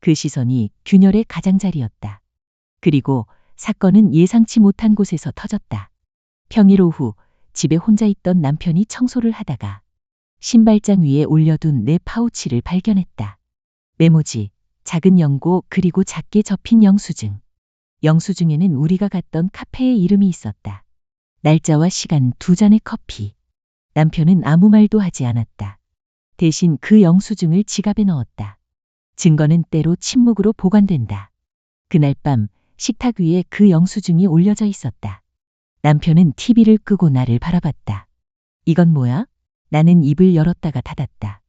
Speaker 1: 그 시선이 균열의 가장자리였다. 그리고 사건은 예상치 못한 곳에서 터졌다. 평일 오후 집에 혼자 있던 남편이 청소를 하다가 신발장 위에 올려둔 내 파우치를 발견했다. 메모지, 작은 연고 그리고 작게 접힌 영수증. 영수증에는 우리가 갔던 카페의 이름이 있었다. 날짜와 시간 2잔의 커피. 남편은 아무 말도 하지 않았다. 대신 그 영수증을 지갑에 넣었다. 증거는 때로 침묵으로 보관된다. 그날 밤 식탁 위에 그 영수증이 올려져 있었다. 남편은 TV를 끄고 나를 바라봤다. 이건 뭐야? 나는 입을 열었다가 닫았다.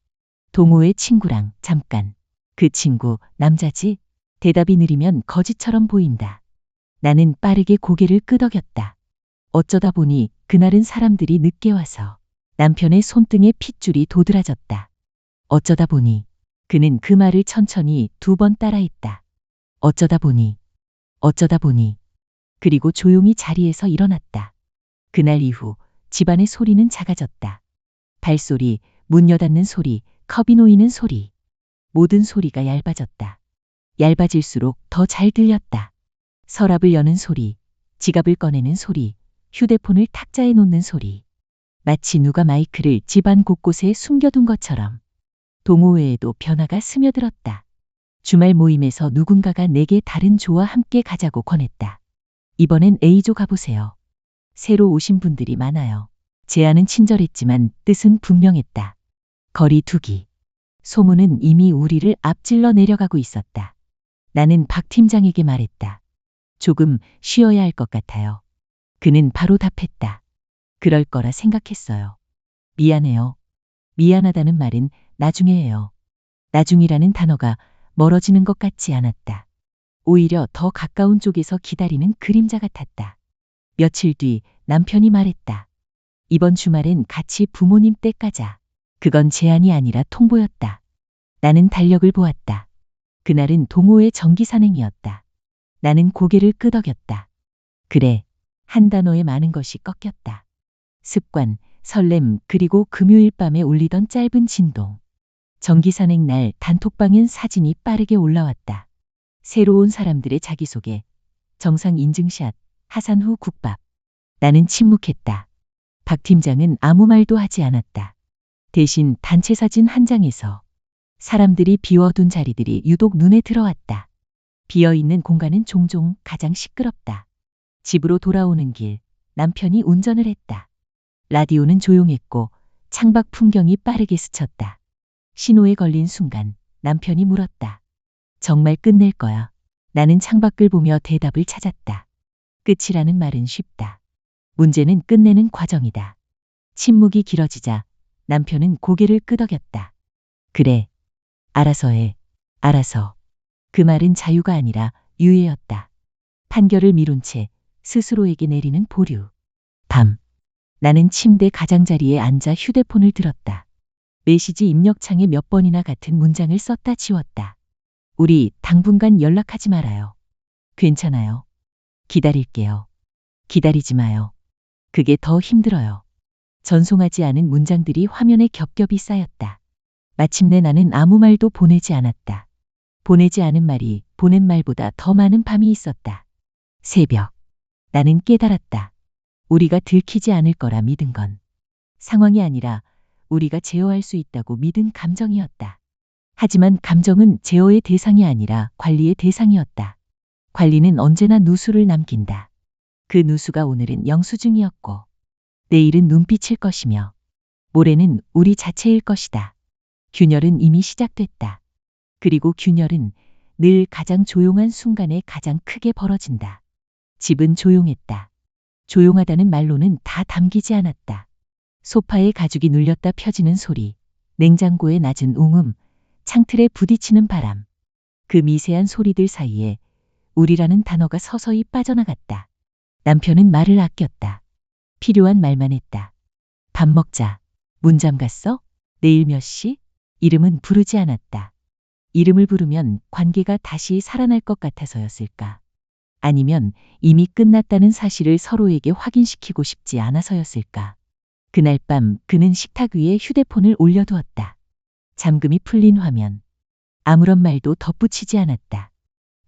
Speaker 1: 동호회 친구랑 잠깐. 그 친구 남자지? 대답이 느리면 거짓처럼 보인다. 나는 빠르게 고개를 끄덕였다. 어쩌다 보니 그날은 사람들이 늦게 와서 남편의 손등에 핏줄이 도드라졌다. 어쩌다 보니 그는 그 말을 천천히 2번 따라했다. 어쩌다 보니 그리고 조용히 자리에서 일어났다. 그날 이후 집안의 소리는 작아졌다. 발소리, 문 여닫는 소리, 컵이 놓이는 소리. 모든 소리가 얇아졌다. 얇아질수록 더 잘 들렸다. 서랍을 여는 소리, 지갑을 꺼내는 소리, 휴대폰을 탁자에 놓는 소리. 마치 누가 마이크를 집안 곳곳에 숨겨둔 것처럼. 동호회에도 변화가 스며들었다. 주말 모임에서 누군가가 내게 다른 조와 함께 가자고 권했다. 이번엔 A조 가보세요. 새로 오신 분들이 많아요. 제안은 친절했지만 뜻은 분명했다. 거리 두기. 소문은 이미 우리를 앞질러 내려가고 있었다. 나는 박 팀장에게 말했다. 조금 쉬어야 할 것 같아요. 그는 바로 답했다. 그럴 거라 생각했어요. 미안해요. 미안하다는 말은 나중에 해요. 나중이라는 단어가 멀어지는 것 같지 않았다. 오히려 더 가까운 쪽에서 기다리는 그림자 같았다. 며칠 뒤 남편이 말했다. 이번 주말엔 같이 부모님 댁 가자. 그건 제안이 아니라 통보였다. 나는 달력을 보았다. 그날은 동호회 정기 산행이었다. 나는 고개를 끄덕였다. 그래, 한 단어에 많은 것이 꺾였다. 습관, 설렘, 그리고 금요일 밤에 울리던 짧은 진동. 정기 산행 날 단톡방엔 사진이 빠르게 올라왔다. 새로 온 사람들의 자기소개, 정상 인증샷, 하산 후 국밥. 나는 침묵했다. 박 팀장은 아무 말도 하지 않았다. 대신 단체 사진 한 장에서 사람들이 비워둔 자리들이 유독 눈에 들어왔다. 비어있는 공간은 종종 가장 시끄럽다. 집으로 돌아오는 길, 남편이 운전을 했다. 라디오는 조용했고 창밖 풍경이 빠르게 스쳤다. 신호에 걸린 순간 남편이 물었다. 정말 끝낼 거야. 나는 창밖을 보며 대답을 찾았다. 끝이라는 말은 쉽다. 문제는 끝내는 과정이다. 침묵이 길어지자 남편은 고개를 끄덕였다. 그래. 알아서 해. 알아서. 그 말은 자유가 아니라 유예였다. 판결을 미룬 채 스스로에게 내리는 보류. 밤. 나는 침대 가장자리에 앉아 휴대폰을 들었다. 메시지 입력창에 몇 번이나 같은 문장을 썼다 지웠다. 우리 당분간 연락하지 말아요. 괜찮아요. 기다릴게요. 기다리지 마요. 그게 더 힘들어요. 전송하지 않은 문장들이 화면에 겹겹이 쌓였다. 마침내 나는 아무 말도 보내지 않았다. 보내지 않은 말이 보낸 말보다 더 많은 밤이 있었다. 새벽. 나는 깨달았다. 우리가 들키지 않을 거라 믿은 건 상황이 아니라 우리가 제어할 수 있다고 믿은 감정이었다. 하지만 감정은 제어의 대상이 아니라 관리의 대상이었다. 관리는 언제나 누수를 남긴다. 그 누수가 오늘은 영수증이었고 내일은 눈빛일 것이며 모레는 우리 자체일 것이다. 균열은 이미 시작됐다. 그리고 균열은 늘 가장 조용한 순간에 가장 크게 벌어진다. 집은 조용했다. 조용하다는 말로는 다 담기지 않았다. 소파에 가죽이 눌렸다 펴지는 소리, 냉장고의 낮은 웅음, 창틀에 부딪히는 바람. 그 미세한 소리들 사이에 우리라는 단어가 서서히 빠져나갔다. 남편은 말을 아꼈다. 필요한 말만 했다. 밥 먹자. 문 잠갔어? 내일 몇 시? 이름은 부르지 않았다. 이름을 부르면 관계가 다시 살아날 것 같아서였을까? 아니면 이미 끝났다는 사실을 서로에게 확인시키고 싶지 않아서였을까? 그날 밤 그는 식탁 위에 휴대폰을 올려두었다. 잠금이 풀린 화면. 아무런 말도 덧붙이지 않았다.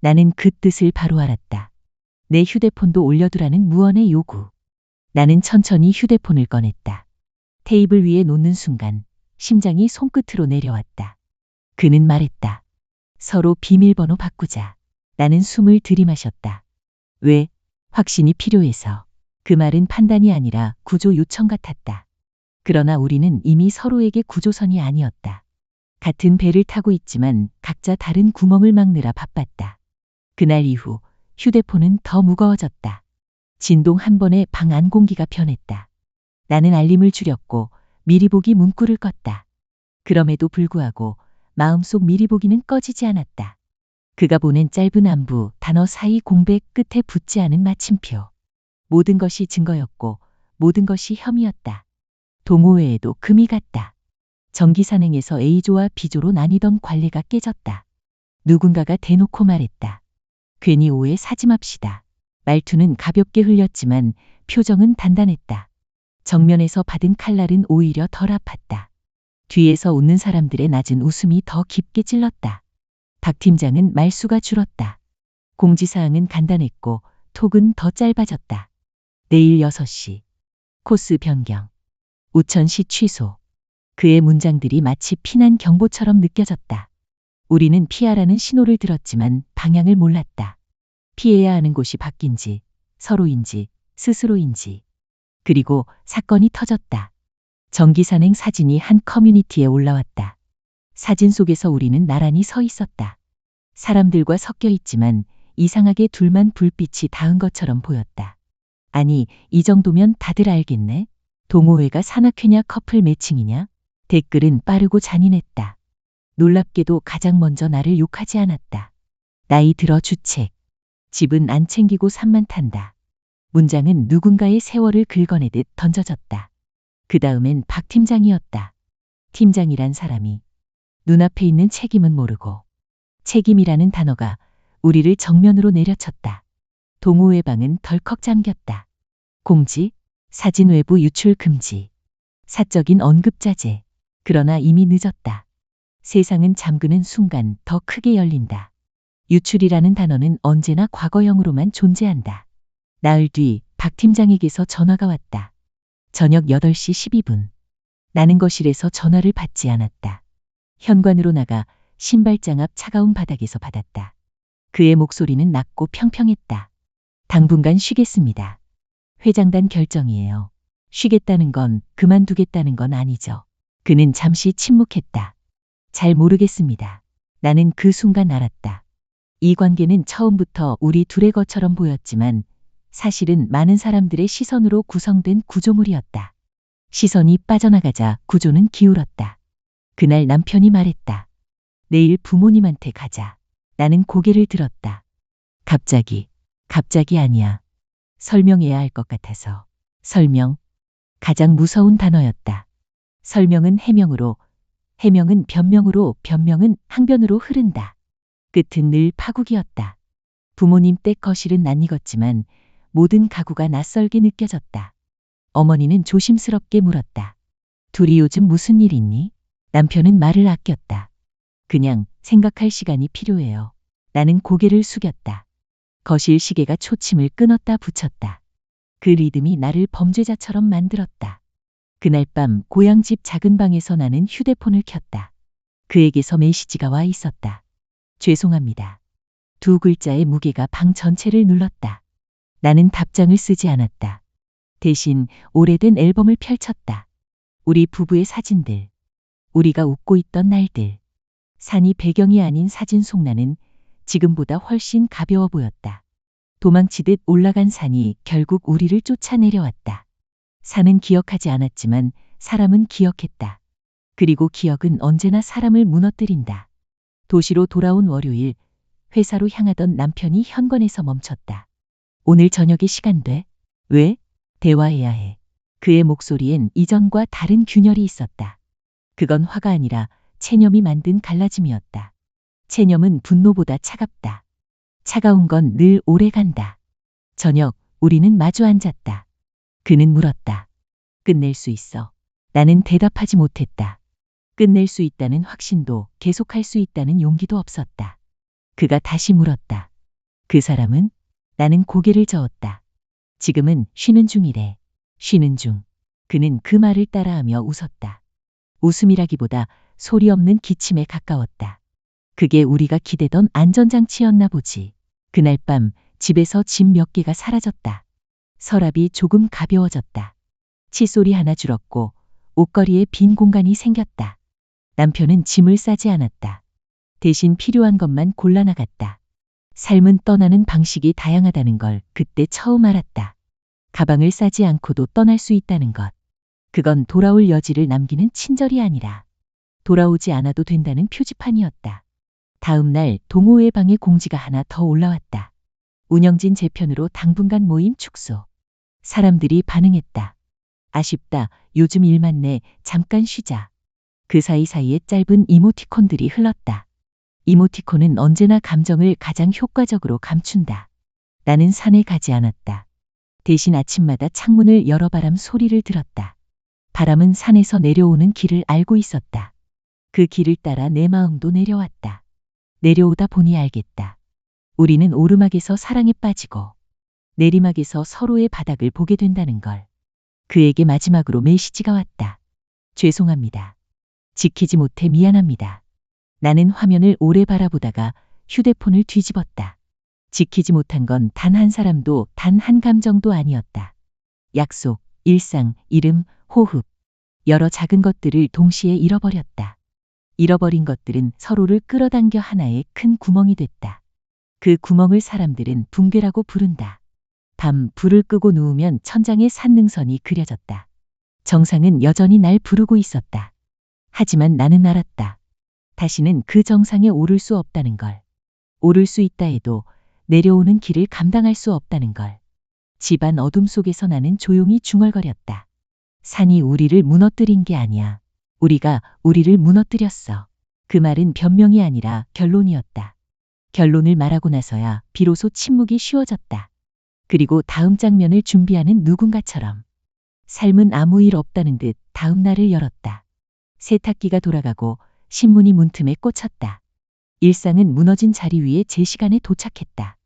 Speaker 1: 나는 그 뜻을 바로 알았다. 내 휴대폰도 올려두라는 무언의 요구. 나는 천천히 휴대폰을 꺼냈다. 테이블 위에 놓는 순간 심장이 손끝으로 내려왔다. 그는 말했다. 서로 비밀번호 바꾸자. 나는 숨을 들이마셨다. 왜? 확신이 필요해서. 그 말은 판단이 아니라 구조 요청 같았다. 그러나 우리는 이미 서로에게 구조선이 아니었다. 같은 배를 타고 있지만 각자 다른 구멍을 막느라 바빴다. 그날 이후 휴대폰은 더 무거워졌다. 진동 한 번에 방 안 공기가 변했다. 나는 알림을 줄였고 미리 보기 문구를 껐다. 그럼에도 불구하고 마음속 미리 보기는 꺼지지 않았다. 그가 보낸 짧은 안부, 단어 사이 공백 끝에 붙지 않은 마침표. 모든 것이 증거였고 모든 것이 혐의였다. 동호회에도 금이 갔다. 정기산행에서 A조와 B조로 나뉘던 관례가 깨졌다. 누군가가 대놓고 말했다. 괜히 오해 사지 맙시다. 말투는 가볍게 흘렸지만 표정은 단단했다. 정면에서 받은 칼날은 오히려 덜 아팠다. 뒤에서 웃는 사람들의 낮은 웃음이 더 깊게 찔렀다. 박 팀장은 말수가 줄었다. 공지사항은 간단했고 톡은 더 짧아졌다. 내일 6시. 코스 변경. 우천시 취소. 그의 문장들이 마치 피난 경보처럼 느껴졌다. 우리는 피하라는 신호를 들었지만 방향을 몰랐다. 피해야 하는 곳이 바뀐지, 서로인지, 스스로인지. 그리고 사건이 터졌다. 정기산행 사진이 한 커뮤니티에 올라왔다. 사진 속에서 우리는 나란히 서 있었다. 사람들과 섞여 있지만 이상하게 둘만 불빛이 닿은 것처럼 보였다. 아니, 이 정도면 다들 알겠네. 동호회가 산악회냐 커플 매칭이냐? 댓글은 빠르고 잔인했다. 놀랍게도 가장 먼저 나를 욕하지 않았다. 나이 들어 주책. 집은 안 챙기고 산만 탄다. 문장은 누군가의 세월을 긁어내듯 던져졌다. 그 다음엔 박 팀장이었다. 팀장이란 사람이 눈앞에 있는 책임은 모르고 책임이라는 단어가 우리를 정면으로 내려쳤다. 동호회 방은 덜컥 잠겼다. 공지, 사진 외부 유출 금지, 사적인 언급 자제. 그러나 이미 늦었다. 세상은 잠그는 순간 더 크게 열린다. 유출이라는 단어는 언제나 과거형으로만 존재한다. 나흘 뒤 박 팀장에게서 전화가 왔다. 저녁 8시 12분. 나는 거실에서 전화를 받지 않았다. 현관으로 나가 신발장 앞 차가운 바닥에서 받았다. 그의 목소리는 낮고 평평했다. 당분간 쉬겠습니다. 회장단 결정이에요. 쉬겠다는 건 그만두겠다는 건 아니죠. 그는 잠시 침묵했다. 잘 모르겠습니다. 나는 그 순간 알았다. 이 관계는 처음부터 우리 둘의 것처럼 보였지만 사실은 많은 사람들의 시선으로 구성된 구조물이었다. 시선이 빠져나가자 구조는 기울었다. 그날 남편이 말했다. 내일 부모님한테 가자. 나는 고개를 들었다. 갑자기 아니야. 설명해야 할 것 같아서. 설명. 가장 무서운 단어였다. 설명은 해명으로, 해명은 변명으로, 변명은 항변으로 흐른다. 끝은 늘 파국이었다. 부모님 댁 거실은 낯익었지만 모든 가구가 낯설게 느껴졌다. 어머니는 조심스럽게 물었다. 둘이 요즘 무슨 일 있니? 남편은 말을 아꼈다. 그냥 생각할 시간이 필요해요. 나는 고개를 숙였다. 거실 시계가 초침을 끊었다 붙였다. 그 리듬이 나를 범죄자처럼 만들었다. 그날 밤 고향집 작은 방에서 나는 휴대폰을 켰다. 그에게서 메시지가 와 있었다. 죄송합니다. 2글자의 무게가 방 전체를 눌렀다. 나는 답장을 쓰지 않았다. 대신 오래된 앨범을 펼쳤다. 우리 부부의 사진들. 우리가 웃고 있던 날들. 산이 배경이 아닌 사진 속 나는 지금보다 훨씬 가벼워 보였다. 도망치듯 올라간 산이 결국 우리를 쫓아내려왔다. 산은 기억하지 않았지만 사람은 기억했다. 그리고 기억은 언제나 사람을 무너뜨린다. 도시로 돌아온 월요일, 회사로 향하던 남편이 현관에서 멈췄다. 오늘 저녁에 시간 돼? 왜? 대화해야 해. 그의 목소리엔 이전과 다른 균열이 있었다. 그건 화가 아니라 체념이 만든 갈라짐이었다. 체념은 분노보다 차갑다. 차가운 건 늘 오래 간다. 저녁, 우리는 마주 앉았다. 그는 물었다. 끝낼 수 있어. 나는 대답하지 못했다. 끝낼 수 있다는 확신도 계속할 수 있다는 용기도 없었다. 그가 다시 물었다. 그 사람은? 나는 고개를 저었다. 지금은 쉬는 중이래. 쉬는 중. 그는 그 말을 따라하며 웃었다. 웃음이라기보다 소리 없는 기침에 가까웠다. 그게 우리가 기대던 안전장치였나 보지. 그날 밤 집에서 짐 몇 개가 사라졌다. 서랍이 조금 가벼워졌다. 칫솔이 하나 줄었고 옷걸이에 빈 공간이 생겼다. 남편은 짐을 싸지 않았다. 대신 필요한 것만 골라나갔다. 삶은 떠나는 방식이 다양하다는 걸 그때 처음 알았다. 가방을 싸지 않고도 떠날 수 있다는 것. 그건 돌아올 여지를 남기는 친절이 아니라 돌아오지 않아도 된다는 표지판이었다. 다음 날 동호회 방에 공지가 하나 더 올라왔다. 운영진 재편으로 당분간 모임 축소. 사람들이 반응했다. 아쉽다. 요즘 일 많네. 잠깐 쉬자. 그 사이사이에 짧은 이모티콘들이 흘렀다. 이모티콘은 언제나 감정을 가장 효과적으로 감춘다. 나는 산에 가지 않았다. 대신 아침마다 창문을 열어 바람 소리를 들었다. 바람은 산에서 내려오는 길을 알고 있었다. 그 길을 따라 내 마음도 내려왔다. 내려오다 보니 알겠다. 우리는 오르막에서 사랑에 빠지고 내리막에서 서로의 바닥을 보게 된다는 걸. 그에게 마지막으로 메시지가 왔다. 죄송합니다. 지키지 못해 미안합니다. 나는 화면을 오래 바라보다가 휴대폰을 뒤집었다. 지키지 못한 건 단 한 사람도 단 한 감정도 아니었다. 약속, 일상, 이름, 호흡. 여러 작은 것들을 동시에 잃어버렸다. 잃어버린 것들은 서로를 끌어당겨 하나의 큰 구멍이 됐다. 그 구멍을 사람들은 붕괴라고 부른다. 밤 불을 끄고 누우면 천장에 산능선이 그려졌다. 정상은 여전히 날 부르고 있었다. 하지만 나는 알았다. 다시는 그 정상에 오를 수 없다는 걸. 오를 수 있다 해도 내려오는 길을 감당할 수 없다는 걸. 집안 어둠 속에서 나는 조용히 중얼거렸다. 산이 우리를 무너뜨린 게 아니야. 우리가 우리를 무너뜨렸어. 그 말은 변명이 아니라 결론이었다. 결론을 말하고 나서야 비로소 침묵이 쉬워졌다. 그리고 다음 장면을 준비하는 누군가처럼 삶은 아무 일 없다는 듯 다음 날을 열었다. 세탁기가 돌아가고 신문이 문틈에 꽂혔다. 일상은 무너진 자리 위에 제 시간에 도착했다.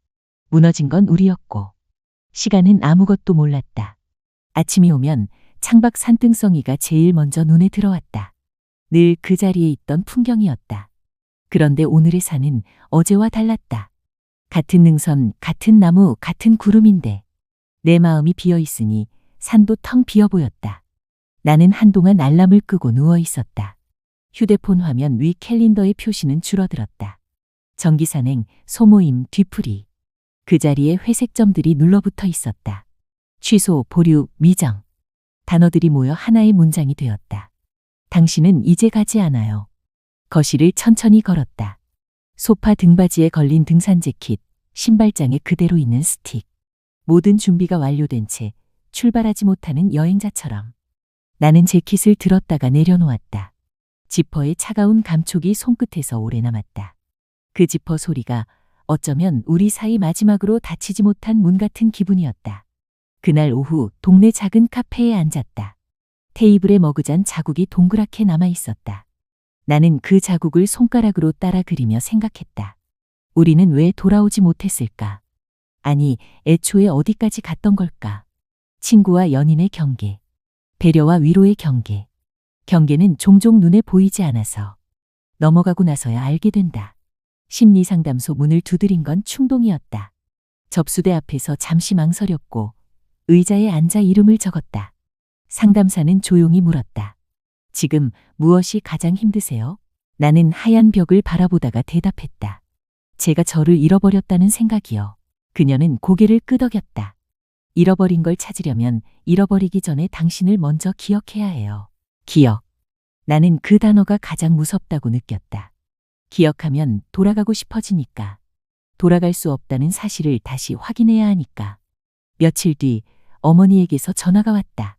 Speaker 1: 무너진 건 우리였고 시간은 아무것도 몰랐다. 아침이 오면 창밖 산등성이가 제일 먼저 눈에 들어왔다. 늘 그 자리에 있던 풍경이었다. 그런데 오늘의 산은 어제와 달랐다. 같은 능선, 같은 나무, 같은 구름인데 내 마음이 비어 있으니 산도 텅 비어 보였다. 나는 한동안 알람을 끄고 누워 있었다. 휴대폰 화면 위 캘린더의 표시는 줄어들었다. 정기산행, 소모임, 뒤풀이. 그 자리에 회색 점들이 눌러붙어 있었다. 취소, 보류, 미정. 단어들이 모여 하나의 문장이 되었다. 당신은 이제 가지 않아요. 거실을 천천히 걸었다. 소파 등받이에 걸린 등산 재킷, 신발장에 그대로 있는 스틱. 모든 준비가 완료된 채 출발하지 못하는 여행자처럼. 나는 재킷을 들었다가 내려놓았다. 지퍼의 차가운 감촉이 손끝에서 오래 남았다. 그 지퍼 소리가 어쩌면 우리 사이 마지막으로 닫히지 못한 문 같은 기분이었다. 그날 오후 동네 작은 카페에 앉았다. 테이블에 머그잔 자국이 동그랗게 남아 있었다. 나는 그 자국을 손가락으로 따라 그리며 생각했다. 우리는 왜 돌아오지 못했을까? 아니, 애초에 어디까지 갔던 걸까? 친구와 연인의 경계, 배려와 위로의 경계. 경계는 종종 눈에 보이지 않아서 넘어가고 나서야 알게 된다. 심리상담소 문을 두드린 건 충동이었다. 접수대 앞에서 잠시 망설였고 의자에 앉아 이름을 적었다. 상담사는 조용히 물었다. 지금 무엇이 가장 힘드세요? 나는 하얀 벽을 바라보다가 대답했다. 제가 저를 잃어버렸다는 생각이요. 그녀는 고개를 끄덕였다. 잃어버린 걸 찾으려면 잃어버리기 전에 당신을 먼저 기억해야 해요. 기억. 나는 그 단어가 가장 무섭다고 느꼈다. 기억하면 돌아가고 싶어지니까. 돌아갈 수 없다는 사실을 다시 확인해야 하니까. 며칠 뒤 어머니에게서 전화가 왔다.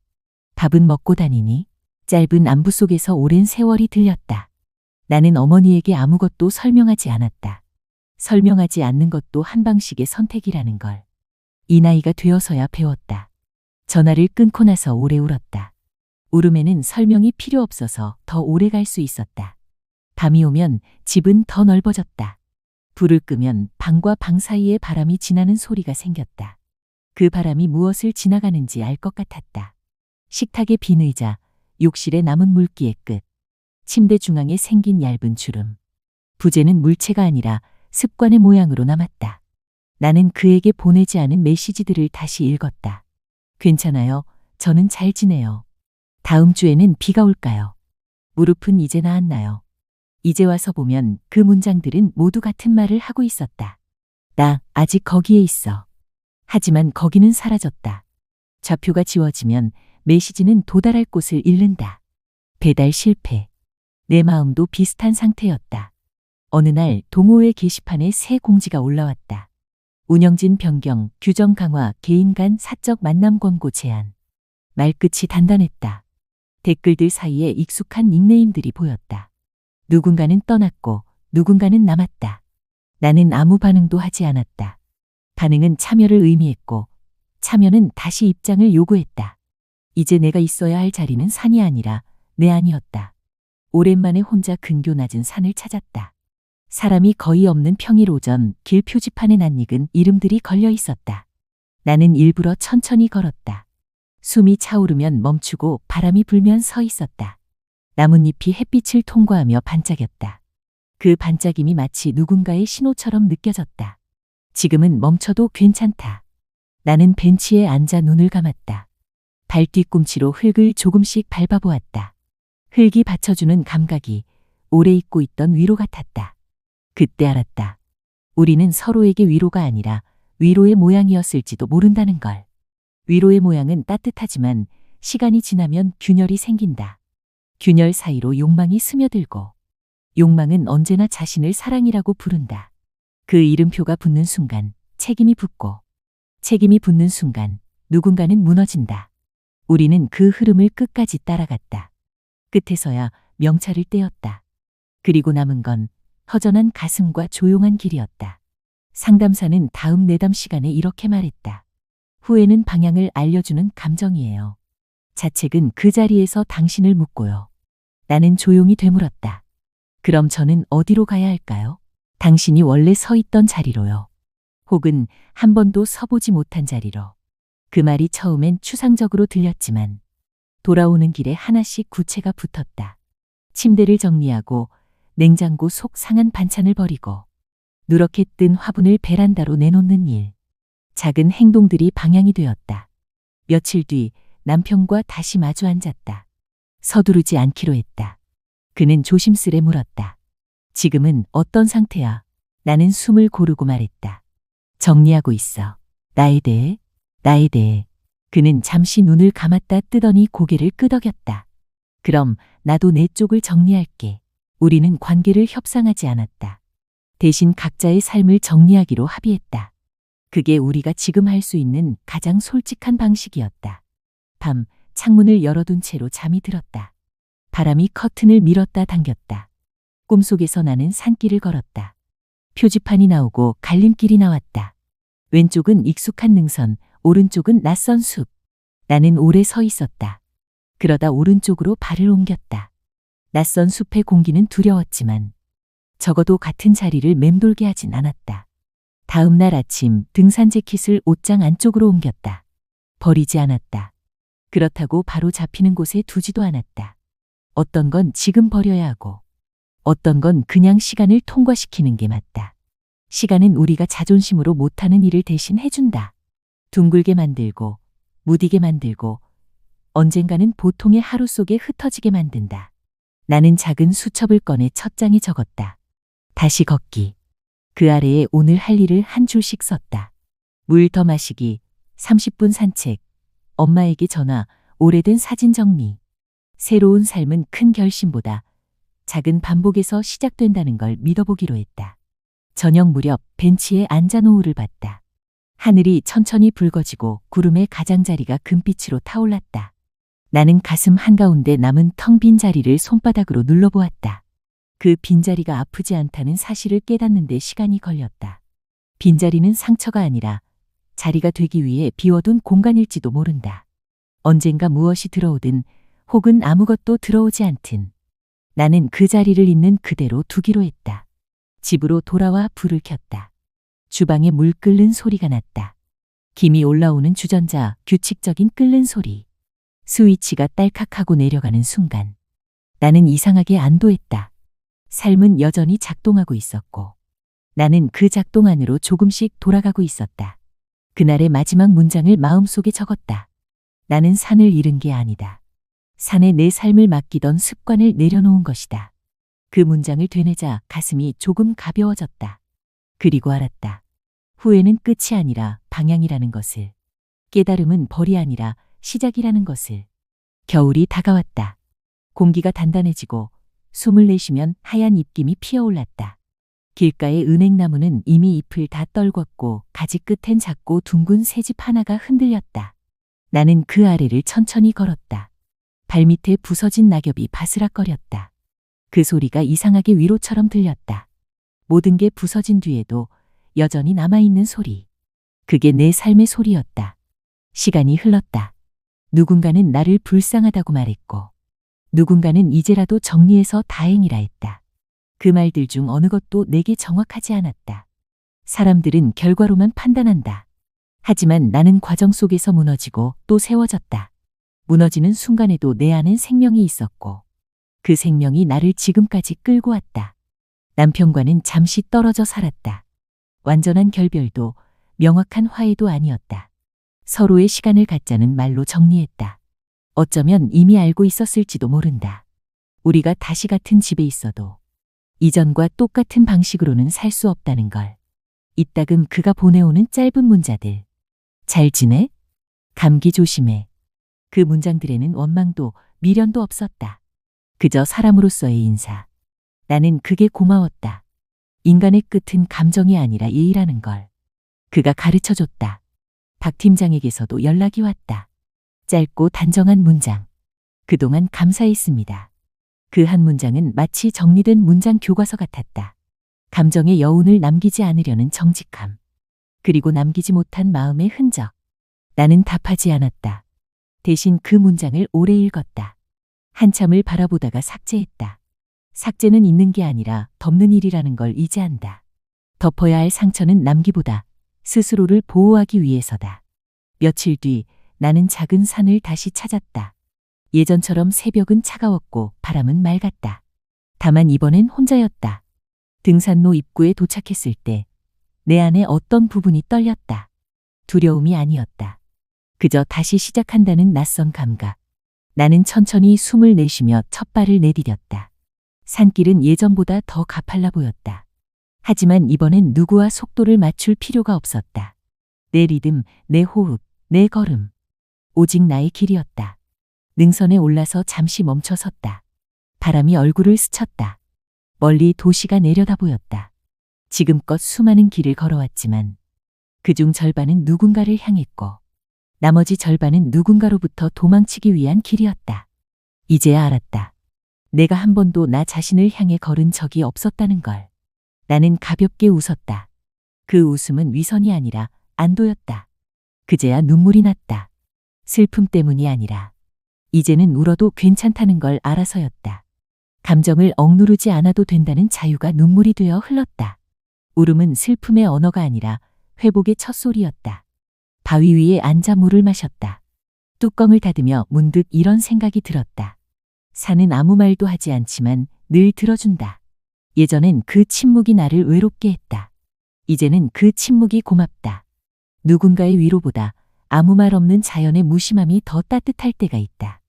Speaker 1: 밥은 먹고 다니니? 짧은 안부 속에서 오랜 세월이 들렸다. 나는 어머니에게 아무것도 설명하지 않았다. 설명하지 않는 것도 한 방식의 선택이라는 걸. 이 나이가 되어서야 배웠다. 전화를 끊고 나서 오래 울었다. 울음에는 설명이 필요 없어서 더 오래 갈 수 있었다. 밤이 오면 집은 더 넓어졌다. 불을 끄면 방과 방 사이에 바람이 지나는 소리가 생겼다. 그 바람이 무엇을 지나가는지 알 것 같았다. 식탁의 빈 의자, 욕실의 남은 물기의 끝, 침대 중앙에 생긴 얇은 주름. 부재는 물체가 아니라 습관의 모양으로 남았다. 나는 그에게 보내지 않은 메시지들을 다시 읽었다. 괜찮아요. 저는 잘 지내요. 다음 주에는 비가 올까요? 무릎은 이제 나았나요? 이제 와서 보면 그 문장들은 모두 같은 말을 하고 있었다. 나 아직 거기에 있어. 하지만 거기는 사라졌다. 좌표가 지워지면 메시지는 도달할 곳을 잃는다. 배달 실패. 내 마음도 비슷한 상태였다. 어느 날 동호회 게시판에 새 공지가 올라왔다. 운영진 변경, 규정 강화, 개인 간 사적 만남 권고 제한. 말끝이 단단했다. 댓글들 사이에 익숙한 닉네임들이 보였다. 누군가는 떠났고 누군가는 남았다. 나는 아무 반응도 하지 않았다. 반응은 참여를 의미했고 참여는 다시 입장을 요구했다. 이제 내가 있어야 할 자리는 산이 아니라 내 안이었다. 오랜만에 혼자 근교 낮은 산을 찾았다. 사람이 거의 없는 평일 오전 길 표지판에 낯익은 이름들이 걸려 있었다. 나는 일부러 천천히 걸었다. 숨이 차오르면 멈추고 바람이 불면 서 있었다. 나뭇잎이 햇빛을 통과하며 반짝였다. 그 반짝임이 마치 누군가의 신호처럼 느껴졌다. 지금은 멈춰도 괜찮다. 나는 벤치에 앉아 눈을 감았다. 발 뒤꿈치로 흙을 조금씩 밟아보았다. 흙이 받쳐주는 감각이 오래 잊고 있던 위로 같았다. 그때 알았다. 우리는 서로에게 위로가 아니라 위로의 모양이었을지도 모른다는 걸. 위로의 모양은 따뜻하지만 시간이 지나면 균열이 생긴다. 균열 사이로 욕망이 스며들고 욕망은 언제나 자신을 사랑이라고 부른다. 그 이름표가 붙는 순간 책임이 붙고 책임이 붙는 순간 누군가는 무너진다. 우리는 그 흐름을 끝까지 따라갔다. 끝에서야 명찰을 떼었다. 그리고 남은 건 허전한 가슴과 조용한 길이었다. 상담사는 다음 내담 시간에 이렇게 말했다. 후회는 방향을 알려주는 감정이에요. 자책은 그 자리에서 당신을 묻고요. 나는 조용히 되물었다. 그럼 저는 어디로 가야 할까요? 당신이 원래 서 있던 자리로요. 혹은 한 번도 서보지 못한 자리로. 그 말이 처음엔 추상적으로 들렸지만 돌아오는 길에 하나씩 구체가 붙었다. 침대를 정리하고 냉장고 속 상한 반찬을 버리고 누렇게 뜬 화분을 베란다로 내놓는 일. 작은 행동들이 방향이 되었다. 며칠 뒤 남편과 다시 마주 앉았다. 서두르지 않기로 했다. 그는 조심스레 물었다. 지금은 어떤 상태야? 나는 숨을 고르고 말했다. 정리하고 있어. 나에 대해? 나에 대해. 그는 잠시 눈을 감았다 뜨더니 고개를 끄덕였다. 그럼 나도 내 쪽을 정리할게. 우리는 관계를 협상하지 않았다. 대신 각자의 삶을 정리하기로 합의했다. 그게 우리가 지금 할 수 있는 가장 솔직한 방식이었다. 밤, 창문을 열어둔 채로 잠이 들었다. 바람이 커튼을 밀었다 당겼다. 꿈속에서 나는 산길을 걸었다. 표지판이 나오고 갈림길이 나왔다. 왼쪽은 익숙한 능선, 오른쪽은 낯선 숲. 나는 오래 서 있었다. 그러다 오른쪽으로 발을 옮겼다. 낯선 숲의 공기는 두려웠지만 적어도 같은 자리를 맴돌게 하진 않았다. 다음 날 아침 등산 재킷을 옷장 안쪽으로 옮겼다. 버리지 않았다. 그렇다고 바로 잡히는 곳에 두지도 않았다. 어떤 건 지금 버려야 하고 어떤 건 그냥 시간을 통과시키는 게 맞다. 시간은 우리가 자존심으로 못하는 일을 대신 해준다. 둥글게 만들고 무디게 만들고 언젠가는 보통의 하루 속에 흩어지게 만든다. 나는 작은 수첩을 꺼내 첫 장에 적었다. 다시 걷기. 그 아래에 오늘 할 일을 한 줄씩 썼다. 물 더 마시기, 30분 산책, 엄마에게 전화, 오래된 사진 정리. 새로운 삶은 큰 결심보다 작은 반복에서 시작된다는 걸 믿어보기로 했다. 저녁 무렵 벤치에 앉아 노을을 봤다. 하늘이 천천히 붉어지고 구름의 가장자리가 금빛으로 타올랐다. 나는 가슴 한가운데 남은 텅 빈 자리를 손바닥으로 눌러보았다. 그 빈자리가 아프지 않다는 사실을 깨닫는데 시간이 걸렸다. 빈자리는 상처가 아니라 자리가 되기 위해 비워둔 공간일지도 모른다. 언젠가 무엇이 들어오든 혹은 아무것도 들어오지 않든 나는 그 자리를 있는 그대로 두기로 했다. 집으로 돌아와 불을 켰다. 주방에 물 끓는 소리가 났다. 김이 올라오는 주전자, 규칙적인 끓는 소리. 스위치가 딸칵하고 내려가는 순간 나는 이상하게 안도했다. 삶은 여전히 작동하고 있었고 나는 그 작동 안으로 조금씩 돌아가고 있었다. 그날의 마지막 문장을 마음속에 적었다. 나는 산을 잃은 게 아니다. 산에 내 삶을 맡기던 습관을 내려놓은 것이다. 그 문장을 되뇌자 가슴이 조금 가벼워졌다. 그리고 알았다. 후회는 끝이 아니라 방향이라는 것을. 깨달음은 벌이 아니라 시작이라는 것을. 겨울이 다가왔다. 공기가 단단해지고 숨을 내쉬면 하얀 입김이 피어올랐다. 길가의 은행나무는 이미 잎을 다 떨궜고 가지 끝엔 작고 둥근 새집 하나가 흔들렸다. 나는 그 아래를 천천히 걸었다. 발밑에 부서진 낙엽이 바스락거렸다. 그 소리가 이상하게 위로처럼 들렸다. 모든 게 부서진 뒤에도 여전히 남아있는 소리. 그게 내 삶의 소리였다. 시간이 흘렀다. 누군가는 나를 불쌍하다고 말했고 누군가는 이제라도 정리해서 다행이라 했다. 그 말들 중 어느 것도 내게 정확하지 않았다. 사람들은 결과로만 판단한다. 하지만 나는 과정 속에서 무너지고 또 세워졌다. 무너지는 순간에도 내 안엔 생명이 있었고 그 생명이 나를 지금까지 끌고 왔다. 남편과는 잠시 떨어져 살았다. 완전한 결별도 명확한 화해도 아니었다. 서로의 시간을 갖자는 말로 정리했다. 어쩌면 이미 알고 있었을지도 모른다. 우리가 다시 같은 집에 있어도 이전과 똑같은 방식으로는 살 수 없다는 걸. 이따금 그가 보내오는 짧은 문자들. 잘 지내? 감기 조심해. 그 문장들에는 원망도 미련도 없었다. 그저 사람으로서의 인사. 나는 그게 고마웠다. 인간의 끝은 감정이 아니라 예의라는 걸. 그가 가르쳐줬다. 박 팀장에게서도 연락이 왔다. 짧고 단정한 문장. 그동안 감사했습니다. 그 한 문장은 마치 정리된 문장 교과서 같았다. 감정의 여운을 남기지 않으려는 정직함. 그리고 남기지 못한 마음의 흔적. 나는 답하지 않았다. 대신 그 문장을 오래 읽었다. 한참을 바라보다가 삭제했다. 삭제는 있는 게 아니라 덮는 일이라는 걸 이제 안다. 덮어야 할 상처는 남기보다 스스로를 보호하기 위해서다. 며칠 뒤 나는 작은 산을 다시 찾았다. 예전처럼 새벽은 차가웠고 바람은 맑았다. 다만 이번엔 혼자였다. 등산로 입구에 도착했을 때 내 안에 어떤 부분이 떨렸다. 두려움이 아니었다. 그저 다시 시작한다는 낯선 감각. 나는 천천히 숨을 내쉬며 첫 발을 내디뎠다. 산길은 예전보다 더 가팔라 보였다. 하지만 이번엔 누구와 속도를 맞출 필요가 없었다. 내 리듬, 내 호흡, 내 걸음. 오직 나의 길이었다. 능선에 올라서 잠시 멈춰 섰다. 바람이 얼굴을 스쳤다. 멀리 도시가 내려다 보였다. 지금껏 수많은 길을 걸어왔지만 그중 절반은 누군가를 향했고 나머지 절반은 누군가로부터 도망치기 위한 길이었다. 이제야 알았다. 내가 한 번도 나 자신을 향해 걸은 적이 없었다는 걸. 나는 가볍게 웃었다. 그 웃음은 위선이 아니라 안도였다. 그제야 눈물이 났다. 슬픔 때문이 아니라 이제는 울어도 괜찮다는 걸 알아서였다. 감정을 억누르지 않아도 된다는 자유가 눈물이 되어 흘렀다. 울음은 슬픔의 언어가 아니라 회복의 첫소리였다. 바위 위에 앉아 물을 마셨다. 뚜껑을 닫으며 문득 이런 생각이 들었다. 산은 아무 말도 하지 않지만 늘 들어준다. 예전엔 그 침묵이 나를 외롭게 했다. 이제는 그 침묵이 고맙다. 누군가의 위로보다 아무 말 없는 자연의 무심함이 더 따뜻할 때가 있다.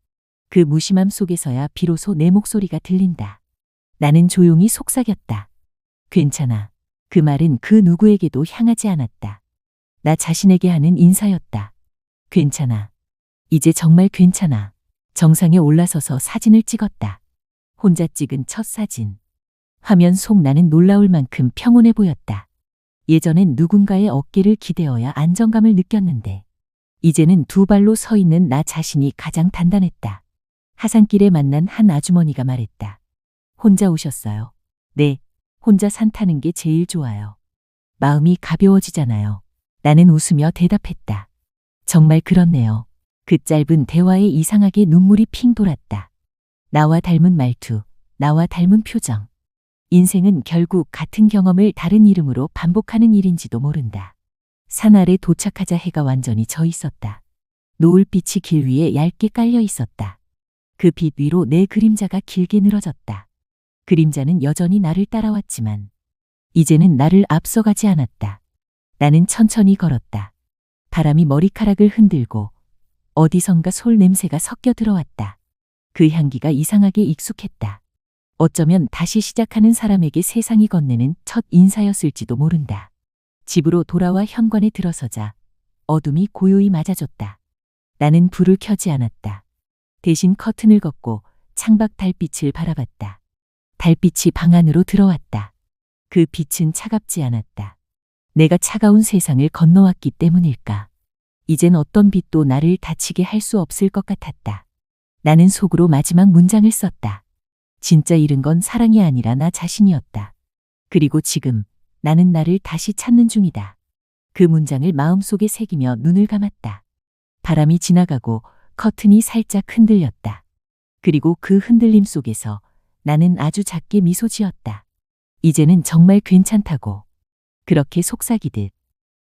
Speaker 1: 그 무심함 속에서야 비로소 내 목소리가 들린다. 나는 조용히 속삭였다. 괜찮아. 그 말은 그 누구에게도 향하지 않았다. 나 자신에게 하는 인사였다. 괜찮아. 이제 정말 괜찮아. 정상에 올라서서 사진을 찍었다. 혼자 찍은 첫 사진. 화면 속 나는 놀라울 만큼 평온해 보였다. 예전엔 누군가의 어깨를 기대어야 안정감을 느꼈는데 이제는 두 발로 서 있는 나 자신이 가장 단단했다. 하산길에 만난 한 아주머니가 말했다. 혼자 오셨어요? 네, 혼자 산 타는 게 제일 좋아요. 마음이 가벼워지잖아요. 나는 웃으며 대답했다. 정말 그렇네요. 그 짧은 대화에 이상하게 눈물이 핑 돌았다. 나와 닮은 말투, 나와 닮은 표정. 인생은 결국 같은 경험을 다른 이름으로 반복하는 일인지도 모른다. 산 아래 도착하자 해가 완전히 져 있었다. 노을빛이 길 위에 얇게 깔려 있었다. 그 빛 위로 내 그림자가 길게 늘어졌다. 그림자는 여전히 나를 따라왔지만 이제는 나를 앞서가지 않았다. 나는 천천히 걸었다. 바람이 머리카락을 흔들고 어디선가 솔 냄새가 섞여 들어왔다. 그 향기가 이상하게 익숙했다. 어쩌면 다시 시작하는 사람에게 세상이 건네는 첫 인사였을지도 모른다. 집으로 돌아와 현관에 들어서자 어둠이 고요히 맞아줬다. 나는 불을 켜지 않았다. 대신 커튼을 걷고 창밖 달빛을 바라봤다. 달빛이 방 안으로 들어왔다. 그 빛은 차갑지 않았다. 내가 차가운 세상을 건너왔기 때문일까. 이젠 어떤 빛도 나를 다치게 할 수 없을 것 같았다. 나는 속으로 마지막 문장을 썼다. 진짜 잃은 건 사랑이 아니라 나 자신이었다. 그리고 지금 나는 나를 다시 찾는 중이다. 그 문장을 마음속에 새기며 눈을 감았다. 바람이 지나가고 커튼이 살짝 흔들렸다. 그리고 그 흔들림 속에서 나는 아주 작게 미소 지었다. 이제는 정말 괜찮다고. 그렇게 속삭이듯